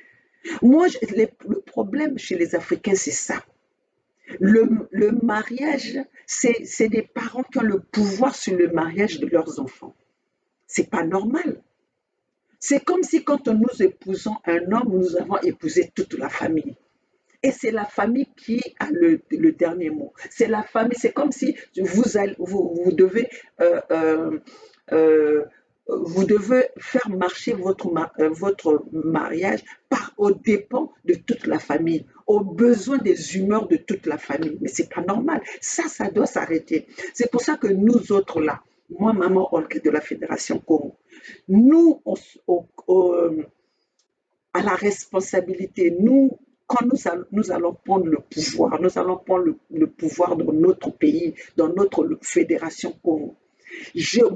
Moi, le problème chez les Africains, c'est ça. Le mariage, c'est des parents qui ont le pouvoir sur le mariage de leurs enfants. C'est pas normal. C'est comme si quand nous épousons un homme, nous avons épousé toute la famille. Et c'est la famille qui a le dernier mot. C'est la famille, c'est comme si vous devez euh, vous devez faire marcher votre mariage aux dépens de toute la famille, aux besoins des humeurs de toute la famille. Mais c'est pas normal. Ça doit s'arrêter. C'est pour ça que nous autres là, moi, maman Olga de la Fédération Congo, nous, à la responsabilité, quand nous allons prendre le pouvoir, nous allons prendre le pouvoir dans notre pays, dans notre fédération Congo.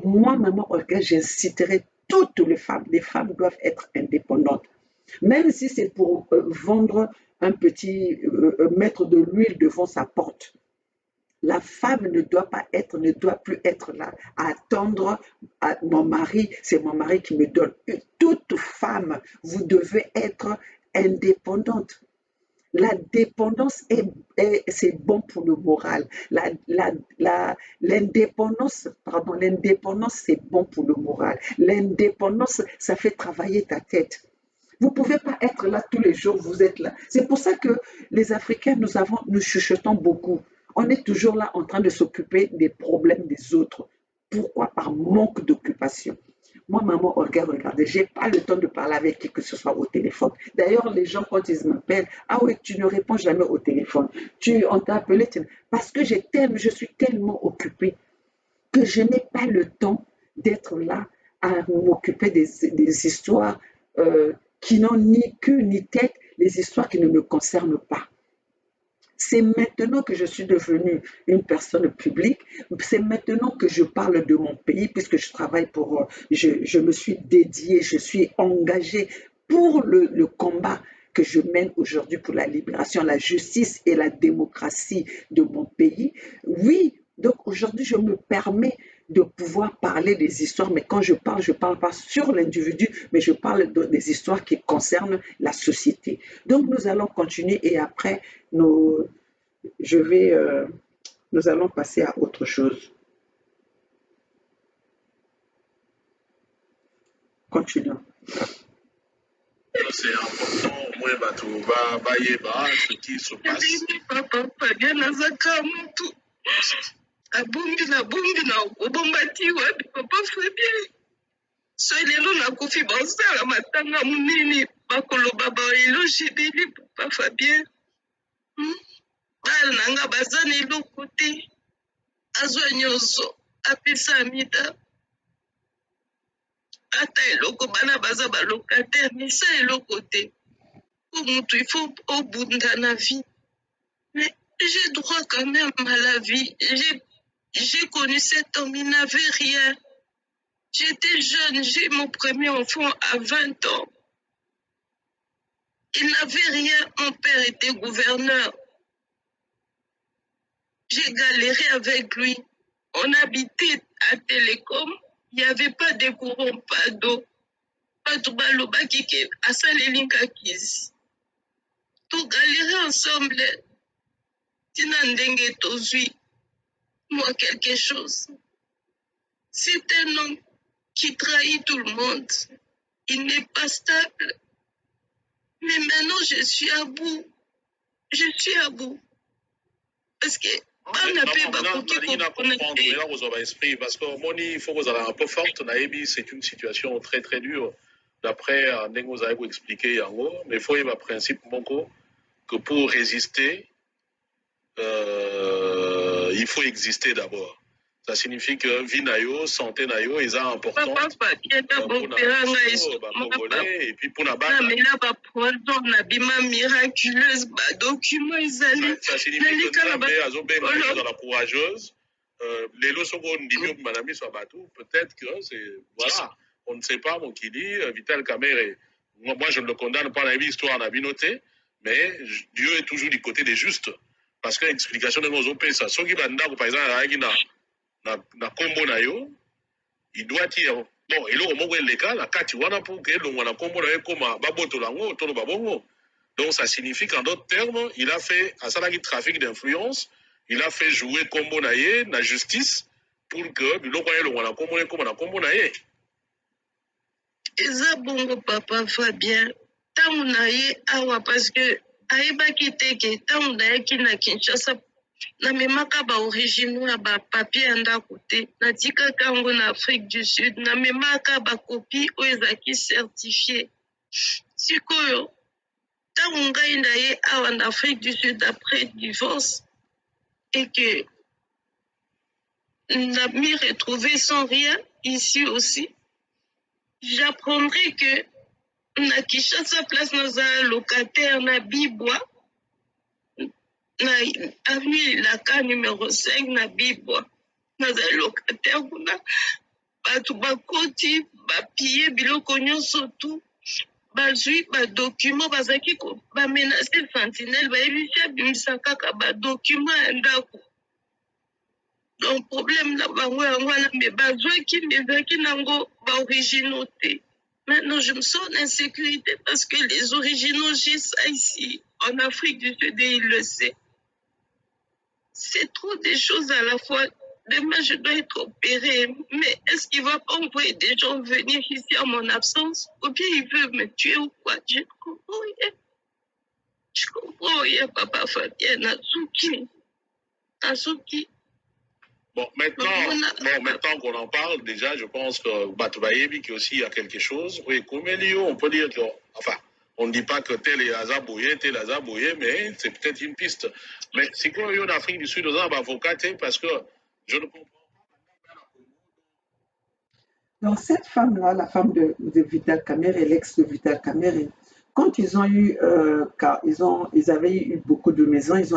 Moi, maman Olga, j'inciterai toutes les femmes. Les femmes doivent être indépendantes. Même si c'est pour vendre mettre de l'huile devant sa porte. La femme ne doit plus être là à attendre mon mari, c'est mon mari qui me donne. Toute femme, vous devez être indépendante. La dépendance c'est bon pour le moral. L'indépendance, c'est bon pour le moral. L'indépendance, ça fait travailler ta tête. Vous ne pouvez pas être là tous les jours, vous êtes là. C'est pour ça que les Africains, nous chuchotons beaucoup. On est toujours là en train de s'occuper des problèmes des autres. Pourquoi? Par manque d'occupation. Moi, maman, regardez, je n'ai pas le temps de parler avec qui que ce soit au téléphone. D'ailleurs, les gens, quand ils m'appellent, ah oui, tu ne réponds jamais au téléphone. On t'a appelé, parce que je suis tellement occupée que je n'ai pas le temps d'être là à m'occuper des histoires qui n'ont ni queue ni tête, les histoires qui ne me concernent pas. C'est maintenant que je suis devenue une personne publique, c'est maintenant que je parle de mon pays, puisque je travaille pour, je me suis dédiée, je suis engagée pour le combat que je mène aujourd'hui pour la libération, la justice et la démocratie de mon pays. Oui, donc aujourd'hui, je me permets de pouvoir parler des histoires, mais quand je parle pas sur l'individu, mais je parle des histoires qui concernent la société. Donc nous allons continuer et après, nous, je vais, nous allons passer à autre chose. Continuons. C'est important, au moins, ce qui se passe. Papa Fabien azaka mtu abombi na obombatiwa papa Fabien so lelo nakufi bazala matanga munini bakoloba baelogibili papa Fabien bana nanga baza na eloko te azwa nyonso apesa amida ata eloko bana baza balocataire misa eloko te po mutu il faut obunda na vie. Mais j'ai droit quand même à la vie. J'ai connu cet homme, il n'avait rien. J'étais jeune, j'ai mon premier enfant à 20 ans. Il n'avait rien, mon père était gouverneur. J'ai galéré avec lui. On habitait à Télécom, il n'y avait pas de courant, pas d'eau. Pas de baloba qui a salé kiz. Tout galérer ensemble. Tinandenge tozui. Moi quelque chose. C'est un homme qui trahit tout le monde. Il n'est pas stable. Mais maintenant, je suis à bout. Je suis à bout. Parce que Parce que Moni, il faut que vous ayez un peu forte. C'est une situation très très dure. D'après vous avez expliqué, mais il faut y avoir un principe que pour résister, il faut exister d'abord. Ça signifie que vie nayo, santé nayo, ils sont importants. Et puis pour la base. Ça signifie que la courageuse. Les lots sont peut-être que c'est. Voilà. On ne sait pas, mon qui dit, Vital Kamere. Moi, je ne le condamne pas dans l'histoire, on a bien noté, mais Dieu est toujours du côté des justes. Parce que l'explication de nos OP, ça, ceux qui vont par exemple, na combo na yo, il doit dire bon, et là au moment où les cas, la carte wana pour que le wana combo na yo comme baboto lango, tolo babongo. Donc ça signifie qu'en d'autres termes, il a fait à ça qui trafic d'influence, il a fait jouer combo na ye, na justice pour que le wana combo comme na combo na ye. Eza bongo papa Fabien, tangu na ye awa parce que ayebaki teke tangu na ye ki na Kinshasa na memaka ba originaux ya ba papier ya ndako te natikaka yango na Afrique du Sud na memaka ba copie oyo ezalaki certifié sikoyo tangu ngai na ye awa na Afrique du Sud après divorce et que n'a m'y retrouvé sans rien ici aussi j'apprendrai que na Kinshasa place naza locataire na Bibwa na avenue Laka numéro 5 na Bibwa naza locataire kuna bato bakoti bapie biloko nyonso tu bazwi badocument bazalaki bamenace sentinelle bayebisi abimisa kaka badocument ya ndako donc problème na bango yango wana me bazwaki me ezalaki nango baoriginaux te. Maintenant, je me sens en insécurité parce que les originaux, j'ai ça ici, en Afrique du Sud, et il le sait. C'est trop des choses à la fois. Demain, je dois être opérée. Mais est-ce qu'il ne va pas envoyer des gens venir ici en mon absence? Ou bien il veut me tuer ou quoi? Je comprends rien. Je comprends rien, papa Fabien. Natsuki. Bon, maintenant qu'on en parle, déjà, je pense que Batubayebi, qui aussi il y a quelque chose. Oui, comme Elio, on peut dire que, enfin, on ne dit pas que tel est Azabouye, mais c'est peut-être une piste. Mais c'est quoi, en Afrique du Sud, on a un avocat, parce que je ne comprends pas. Donc, cette femme-là, la femme de Vital Kamerhe, l'ex de Vital Kamerhe, quand ils ont eu, car ils avaient eu beaucoup de maisons, ils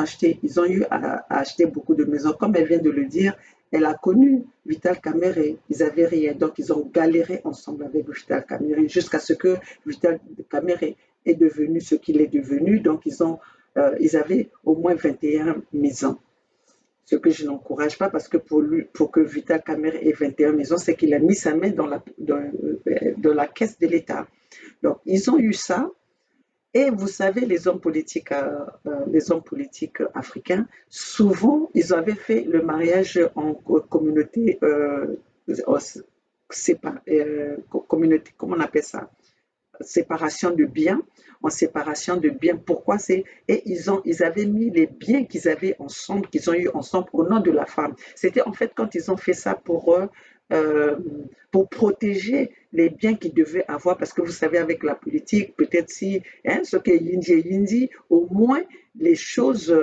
ont eu à acheter beaucoup de maisons. Comme elle vient de le dire, elle a connu Vital Kamerhe, ils avaient rien, donc ils ont galéré ensemble avec Vital Kamerhe jusqu'à ce que Vital Kamerhe est devenu ce qu'il est devenu. Donc ils avaient au moins 21 maisons. Ce que je n'encourage pas parce que pour que Vital Kamerhe ait 21 maisons, c'est qu'il a mis sa main dans la caisse de l'État. Donc ils ont eu ça. Et vous savez, les hommes politiques africains, souvent, ils avaient fait le mariage en communauté, communauté, comment on appelle ça? Séparation de biens, en séparation de biens. Pourquoi c'est et ils avaient mis les biens qu'ils avaient ensemble, qu'ils ont eu ensemble au nom de la femme. C'était en fait quand ils ont fait ça pour protéger les biens qu'ils devaient avoir, parce que vous savez, avec la politique, peut-être si, hein, ce qui est Yindi et Yindi, au moins les choses,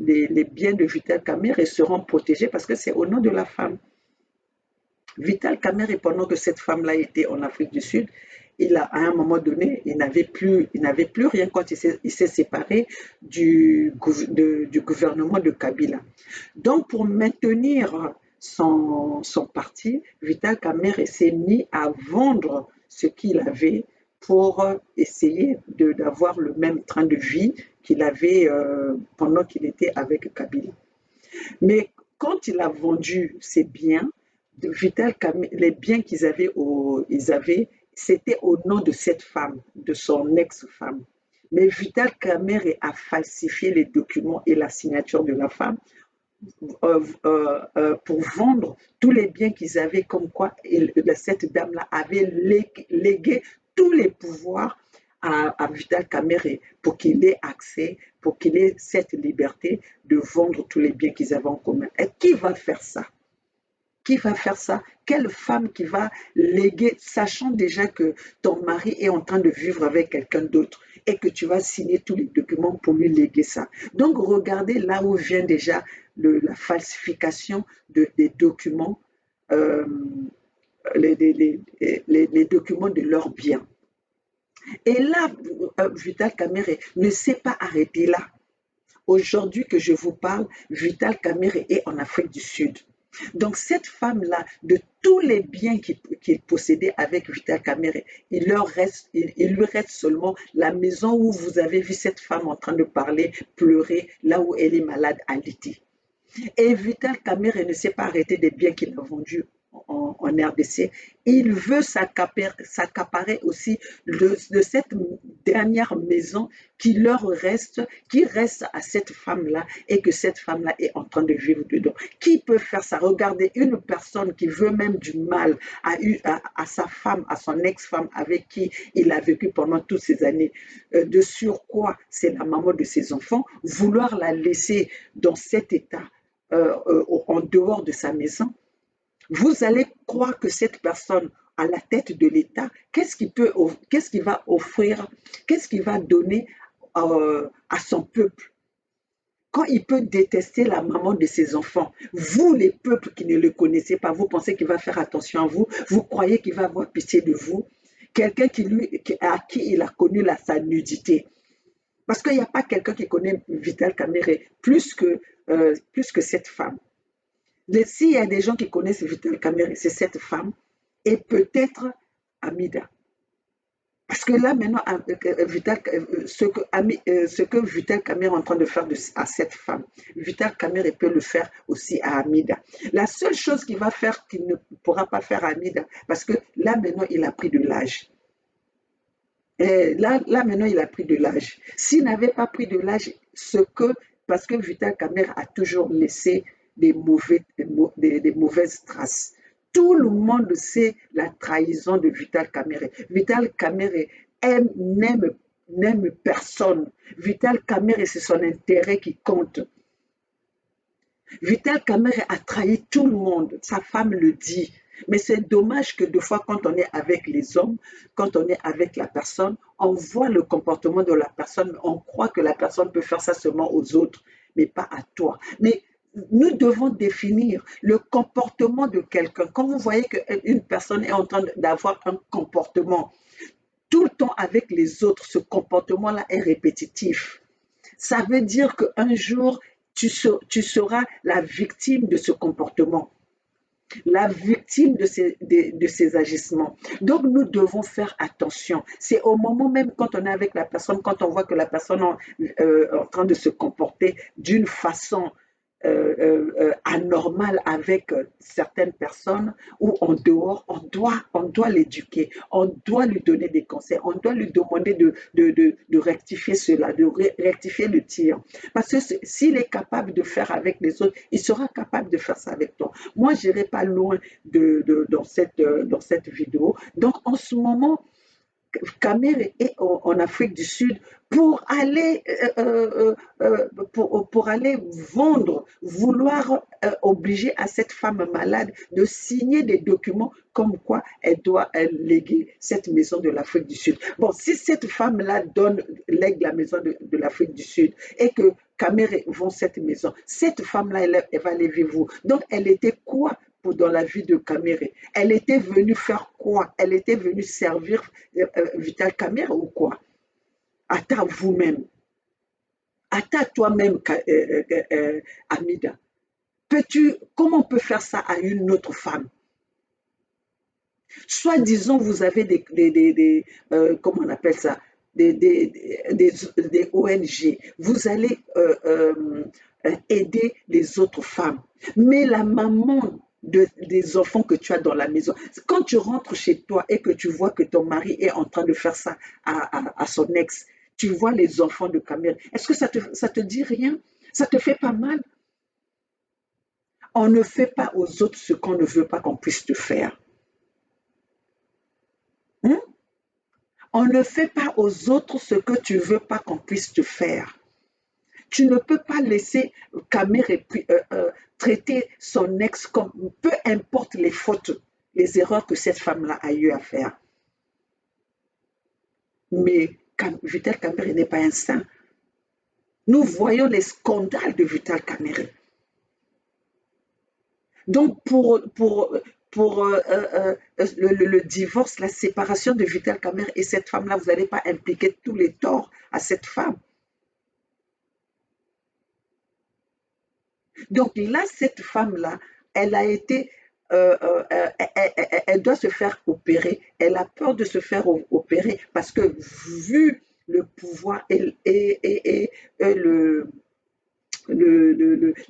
les biens de Vital Kamerhe seront protégés parce que c'est au nom de la femme. Vital Kamerhe, pendant que cette femme-là était en Afrique du Sud, à un moment donné, il n'avait plus rien quand il s'est séparé du gouvernement de Kabila. Donc, pour maintenir son parti, Vital Kamerhe s'est mis à vendre ce qu'il avait pour essayer d'avoir le même train de vie qu'il avait pendant qu'il était avec Kabila. Mais quand il a vendu ses biens, Vital Kamerhe, les biens c'était au nom de cette femme, de son ex-femme. Mais Vital Kamerhe a falsifié les documents et la signature de la femme pour vendre tous les biens qu'ils avaient, comme quoi cette dame-là avait légué tous les pouvoirs à Vital Kamerhe pour qu'il ait accès, pour qu'il ait cette liberté de vendre tous les biens qu'ils avaient en commun. Et qui va faire ça? Qui va faire ça? Quelle femme qui va léguer, sachant déjà que ton mari est en train de vivre avec quelqu'un d'autre et que tu vas signer tous les documents pour lui léguer ça. Donc, regardez là où vient déjà la falsification des documents, les documents de leurs biens. Et là, Vital Kamerhe ne s'est pas arrêté là. Aujourd'hui que je vous parle, Vital Kamerhe est en Afrique du Sud. Donc cette femme-là, de tous les biens qu'il possédait avec Vital Kamerhe, il lui reste seulement la maison où vous avez vu cette femme en train de parler, pleurer, là où elle est malade à Liti. Et Vital Kamerhe ne s'est pas arrêté des biens qu'il a vendus en RDC. Il veut s'accaparer aussi de cette dernière maison qui reste à cette femme-là et que cette femme-là est en train de vivre dedans. Qui peut faire ça? Regardez, une personne qui veut même du mal à sa femme, à son ex-femme avec qui il a vécu pendant toutes ces années, de surcroît, c'est la maman de ses enfants, vouloir la laisser dans cet état en dehors de sa maison, vous allez croire que cette personne à la tête de l'État, qu'est-ce qu'il va offrir, qu'est-ce qu'il va donner à son peuple? Quand il peut détester la maman de ses enfants, vous les peuples qui ne le connaissez pas, vous pensez qu'il va faire attention à vous, vous croyez qu'il va avoir pitié de vous, quelqu'un à qui il a connu sa nudité. Parce qu'il n'y a pas quelqu'un qui connaît Vital Kamerhe plus que cette femme. S'il y a des gens qui connaissent Vital Kamerhe, c'est cette femme et peut-être Amida. Parce que là, maintenant, ce que Vital Kamerhe est en train de faire à cette femme, Vital Kamerhe peut le faire aussi à Amida. La seule chose qu'il va faire, qu'il ne pourra pas faire à Amida, parce que là, maintenant, il a pris de l'âge. Là, maintenant, il a pris de l'âge. S'il n'avait pas pris de l'âge, parce que Vital Kamerhe a toujours laissé des mauvaises traces. Tout le monde sait la trahison de Vital Kamerhe. Vital Kamerhe n'aime personne. Vital Kamerhe, c'est son intérêt qui compte. Vital Kamerhe a trahi tout le monde. Sa femme le dit. Mais c'est dommage que des fois, quand on est avec les hommes, quand on est avec la personne, on voit le comportement de la personne, on croit que la personne peut faire ça seulement aux autres, mais pas à toi. Mais nous devons définir le comportement de quelqu'un. Quand vous voyez qu'une personne est en train d'avoir un comportement, tout le temps avec les autres, ce comportement-là est répétitif. Ça veut dire qu'un jour, tu seras la victime de ce comportement, la victime de ces agissements. Donc, nous devons faire attention. C'est au moment même quand on est avec la personne, quand on voit que la personne est en train de se comporter d'une façon anormale avec certaines personnes ou en dehors, on doit l'éduquer, on doit lui donner des conseils, on doit lui demander de rectifier cela, de rectifier le tir. Parce que s'il est capable de faire avec les autres, il sera capable de faire ça avec toi. Moi, je n'irai pas loin dans cette vidéo. Donc, en ce moment, Cameroun est en Afrique du Sud pour aller, pour aller vendre, vouloir obliger à cette femme malade de signer des documents comme quoi elle doit léguer cette maison de l'Afrique du Sud. Bon, si cette femme-là lègue la maison de l'Afrique du Sud et que Cameroun vend cette maison, cette femme-là, elle va aller vivre où? Donc, elle était quoi dans la vie de Cameroun? Elle était venue faire quoi? Elle était venue servir Vital Cameroun ou quoi? Attends vous-même. Attends toi-même, Amida. Comment on peut faire ça à une autre femme? Soit disons, vous avez comment on appelle ça? Des ONG. Vous allez aider les autres femmes. Mais la maman des enfants que tu as dans la maison, quand tu rentres chez toi et que tu vois que ton mari est en train de faire ça à son ex, tu vois les enfants de Cameroun, est-ce que ça te dit rien? Ça te fait pas mal? On ne fait pas aux autres ce qu'on ne veut pas qu'on puisse te faire. Hein? On ne fait pas aux autres ce que tu ne veux pas qu'on puisse te faire. Tu ne peux pas laisser Cameroun traiter son ex comme, peu importe les fautes, les erreurs que cette femme-là a eu à faire. Mais Vital Cameroun n'est pas un saint. Nous voyons les scandales de Vital Cameroun. Donc, pour le divorce, la séparation de Vital Cameroun et cette femme-là, vous n'allez pas impliquer tous les torts à cette femme. Donc là, cette femme-là, elle a été, elle doit se faire opérer. Elle a peur de se faire opérer parce que vu le pouvoir et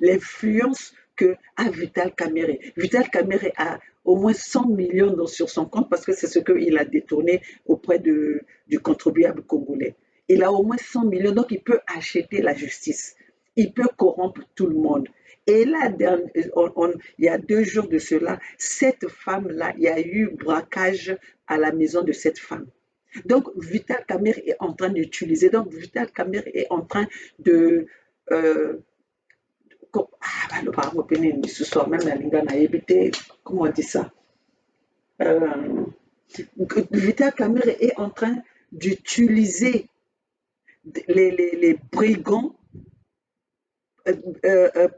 l'influence que a Vital Cameroun. Vital Cameroun a au moins 100 millions sur son compte parce que c'est ce qu'il a détourné auprès du contribuable congolais. Il a au moins 100 millions, donc il peut acheter la justice. Il peut corrompre tout le monde. Et là, il y a 2 jours de cela, cette femme-là, il y a eu braquage à la maison de cette femme. Donc, Vital Cameroun est en train d'utiliser, donc Vital Cameroun est en train de... comment on dit ça? Vital Cameroun est en train d'utiliser les brigands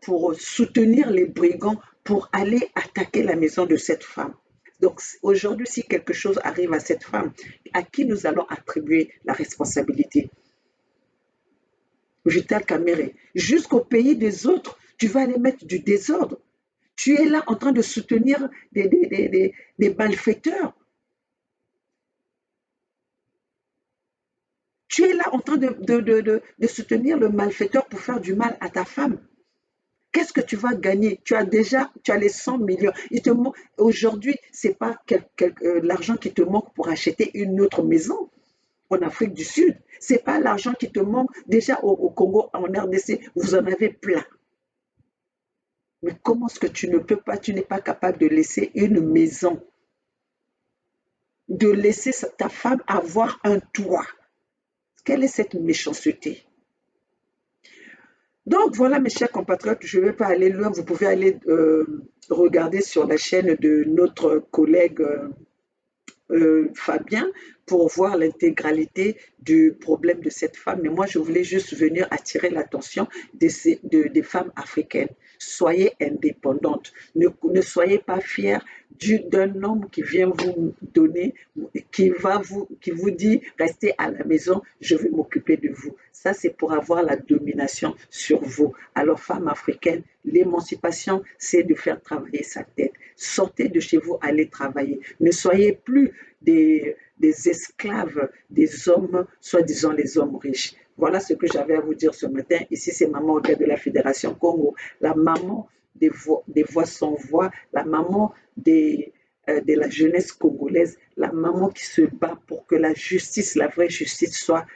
pour soutenir les brigands pour aller attaquer la maison de cette femme. Donc aujourd'hui, si quelque chose arrive à cette femme, à qui nous allons attribuer la responsabilité? Vital Cameroun, jusqu'au pays des autres, tu vas aller mettre du désordre. Tu es là en train de soutenir des malfaiteurs. Tu es là en train de soutenir le malfaiteur pour faire du mal à ta femme. Qu'est-ce que tu vas gagner? Tu as les 100 millions. Aujourd'hui, ce n'est pas l'argent qui te manque pour acheter une autre maison en Afrique du Sud. Ce n'est pas l'argent qui te manque. Déjà au Congo, en RDC, vous en avez plein. Mais comment est-ce que tu n'es pas capable de laisser une maison, de laisser ta femme avoir un toit? Quelle est cette méchanceté? Donc voilà mes chers compatriotes, je ne vais pas aller loin, vous pouvez aller regarder sur la chaîne de notre collègue Fabien pour voir l'intégralité du problème de cette femme. Mais moi, je voulais juste venir attirer l'attention des femmes africaines. Soyez indépendante. Ne soyez pas fiers d'un homme qui vient vous donner, qui vous dit restez à la maison, je vais m'occuper de vous. Ça, c'est pour avoir la domination sur vous. Alors, femmes africaines, l'émancipation, c'est de faire travailler sa tête. Sortez de chez vous, allez travailler. Ne soyez plus des esclaves des hommes, soi-disant les hommes riches. Voilà ce que j'avais à vous dire ce matin. Ici, c'est Maman Odette de la Fédération Congo, la maman des voix sans voix, la maman de la jeunesse congolaise, la maman qui se bat pour que la justice, la vraie justice soit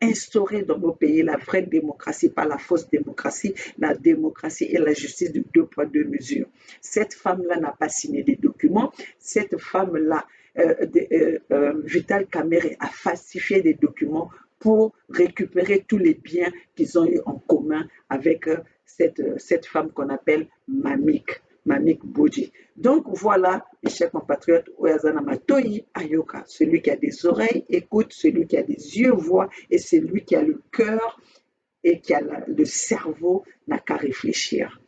instaurée dans nos pays, la vraie démocratie, pas la fausse démocratie, la démocratie et la justice de 2 poids 2 mesures. Cette femme-là n'a pas signé des documents, cette femme-là, Vital Kamerhe, a falsifié des documents pour récupérer tous les biens qu'ils ont eu en commun avec cette femme qu'on appelle Mamik Bodji. Donc voilà, mes chers compatriotes, Ayoka, celui qui a des oreilles écoute, celui qui a des yeux voit, et celui qui a le cœur et qui a le cerveau n'a qu'à réfléchir.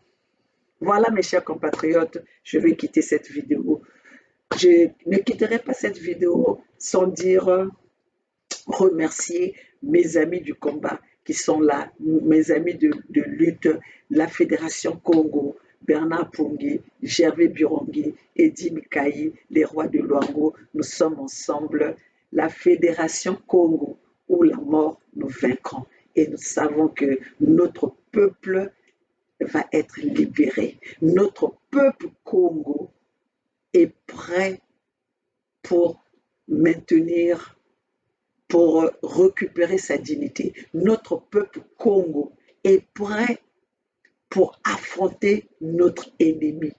Voilà, mes chers compatriotes, je vais quitter cette vidéo. Je ne quitterai pas cette vidéo sans dire remercier mes amis du combat qui sont là, mes amis de lutte, la Fédération Congo, Bernard Pongé, Gervais Birongi, Eddy Mikaï, les rois de Luango. Nous sommes ensemble, la Fédération Congo, où la mort nous vaincrons. Et nous savons que notre peuple va être libéré. Notre peuple Congo est prêt pour maintenir, pour récupérer sa dignité. Notre peuple Congo est prêt pour affronter notre ennemi,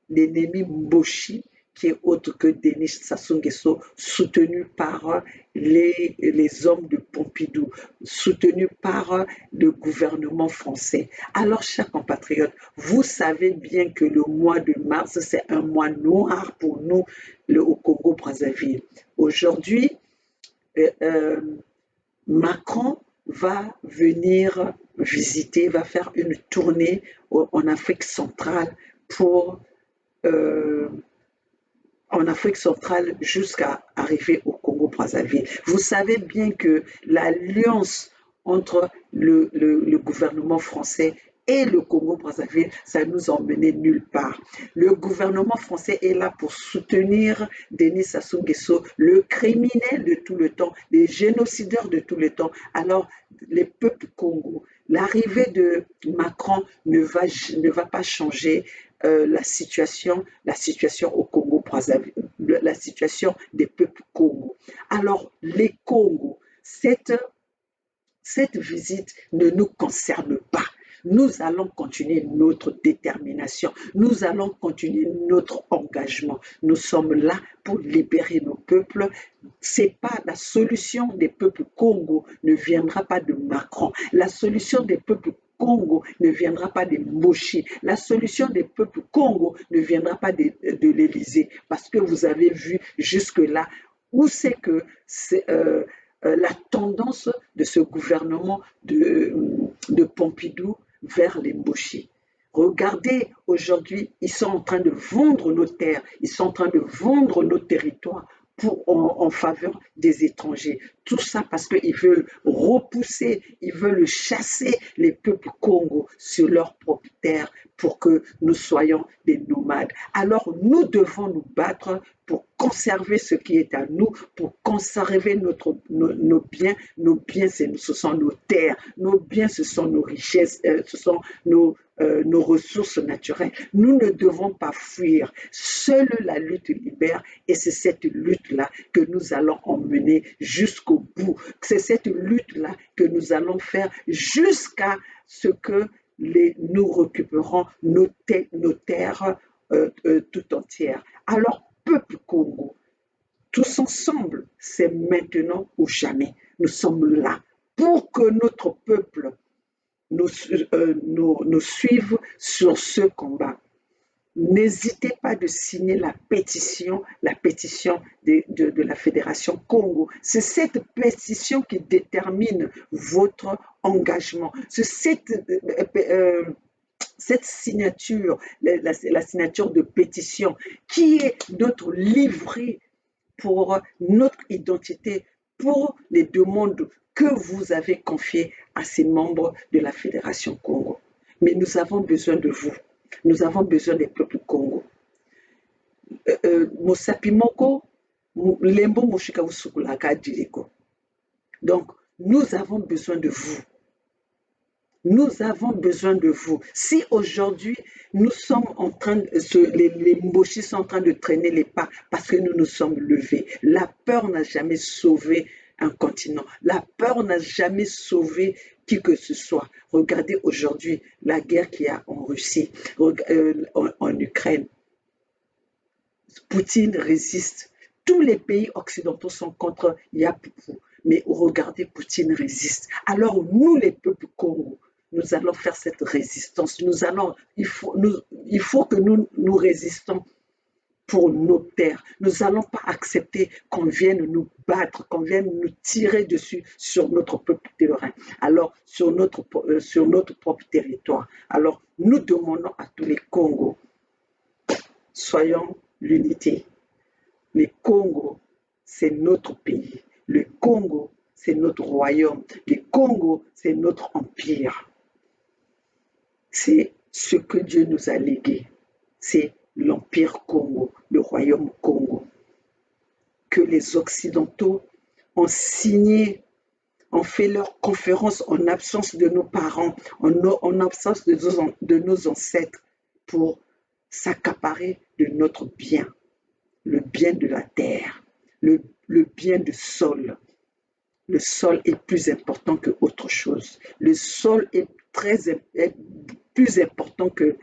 l'ennemi Mboshi, qui est autre que Denis Sassou Nguesso, soutenu par les hommes de Pompidou, soutenu par le gouvernement français. Alors, chers compatriotes, vous savez bien que le mois de mars, c'est un mois noir pour nous au Congo-Brazzaville. Aujourd'hui, Macron va venir visiter, va faire une tournée en Afrique centrale en Afrique centrale jusqu'à arriver au Congo-Brazzaville. Vous savez bien que l'alliance entre le gouvernement français et le Congo-Brazzaville, ça nous a emmené nulle part. Le gouvernement français est là pour soutenir Denis Sassou Nguesso, le criminel de tout le temps, les génocideurs de tout le temps. Alors, les peuples Congo, l'arrivée de Macron ne va pas changer la situation au Congo-Brazzaville, la situation des peuples Congo. Alors, les Congos, cette visite ne nous concerne pas. Nous allons continuer notre détermination. Nous allons continuer notre engagement. Nous sommes là pour libérer nos peuples. C'est pas la solution des peuples Congo ne viendra pas de Macron. La solution des peuples Congo ne viendra pas des Mboshi. La solution des peuples Congo ne viendra pas de l'Élysée. Parce que vous avez vu jusque-là où c'est que la tendance de ce gouvernement de Pompidou vers les Mboshi. Regardez, aujourd'hui, ils sont en train de vendre nos terres, ils sont en train de vendre nos territoires en faveur des étrangers. Tout ça parce qu'ils veulent repousser, ils veulent chasser les peuples Congo sur leur propre terre pour que nous soyons des nomades. Alors nous devons nous battre pour conserver ce qui est à nous, pour conserver nos biens. Nos biens, ce sont nos terres. Nos biens, ce sont nos richesses, ce sont nos ressources naturelles. Nous ne devons pas fuir. Seule la lutte libère et c'est cette lutte-là que nous allons emmener jusqu'au bout. C'est cette lutte-là que nous allons faire jusqu'à ce que nous récupérons nos terres tout entières. Alors, peuple Congo, tous ensemble, c'est maintenant ou jamais. Nous sommes là pour que notre peuple nous suive sur ce combat. N'hésitez pas de signer la pétition de la Fédération Congo. C'est cette pétition qui détermine votre engagement. C'est cette cette signature, la signature de pétition, qui est notre livret pour notre identité, pour les demandes que vous avez confiées à ces membres de la Fédération Congo. Mais nous avons besoin de vous. Nous avons besoin des peuples Congo. Mosapimoko, Lembo Moshika Usukulaka Diriko. Donc, nous avons besoin de vous. Nous avons besoin de vous. Si aujourd'hui, nous sommes en train de, les Mboshis sont en train de traîner les pas parce que nous nous sommes levés, la peur n'a jamais sauvé un continent. La peur n'a jamais sauvé qui que ce soit. Regardez aujourd'hui la guerre qu'il y a en Russie, en Ukraine. Poutine résiste. Tous les pays occidentaux sont contre Yapoupou. Mais regardez, Poutine résiste. Alors nous, les peuples Congo, nous allons faire cette résistance. Il faut que nous résistons pour nos terres. Nous n'allons pas accepter qu'on vienne nous battre, qu'on vienne nous tirer dessus sur notre peuple terrain, alors sur notre propre territoire. Alors nous demandons à tous les Congos, soyons l'unité. Le Congo, c'est notre pays. Le Congo, c'est notre royaume. Le Congo, c'est notre empire. C'est ce que Dieu nous a légué. C'est l'empire Congo, le royaume Congo, que les Occidentaux ont signé, ont fait leur conférence en absence de nos parents, en absence de nos ancêtres, pour s'accaparer de notre bien, le bien de la terre, le bien du sol. Le sol est plus important que autre chose. Le sol est plus important que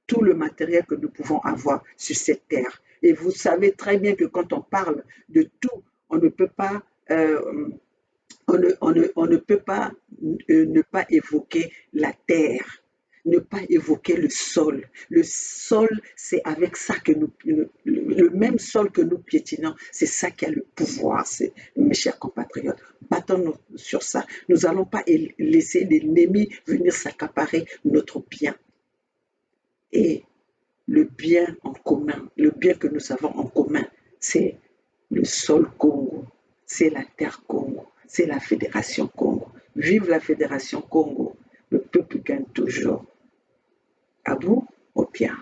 tout le matériel que nous pouvons avoir sur cette terre. Et vous savez très bien que quand on parle de tout, on ne peut pas, ne pas évoquer la terre, ne pas évoquer le sol. Le sol, c'est avec ça que le même sol que nous piétinons, c'est ça qui a le pouvoir, mes chers compatriotes. Battons-nous sur ça. Nous n'allons pas laisser l'ennemi venir s'accaparer notre bien. Et le bien en commun, le bien que nous avons en commun, c'est le sol Congo, c'est la terre Congo, c'est la Fédération Congo. Vive la Fédération Congo, le peuple gagne toujours. À vous, au bien.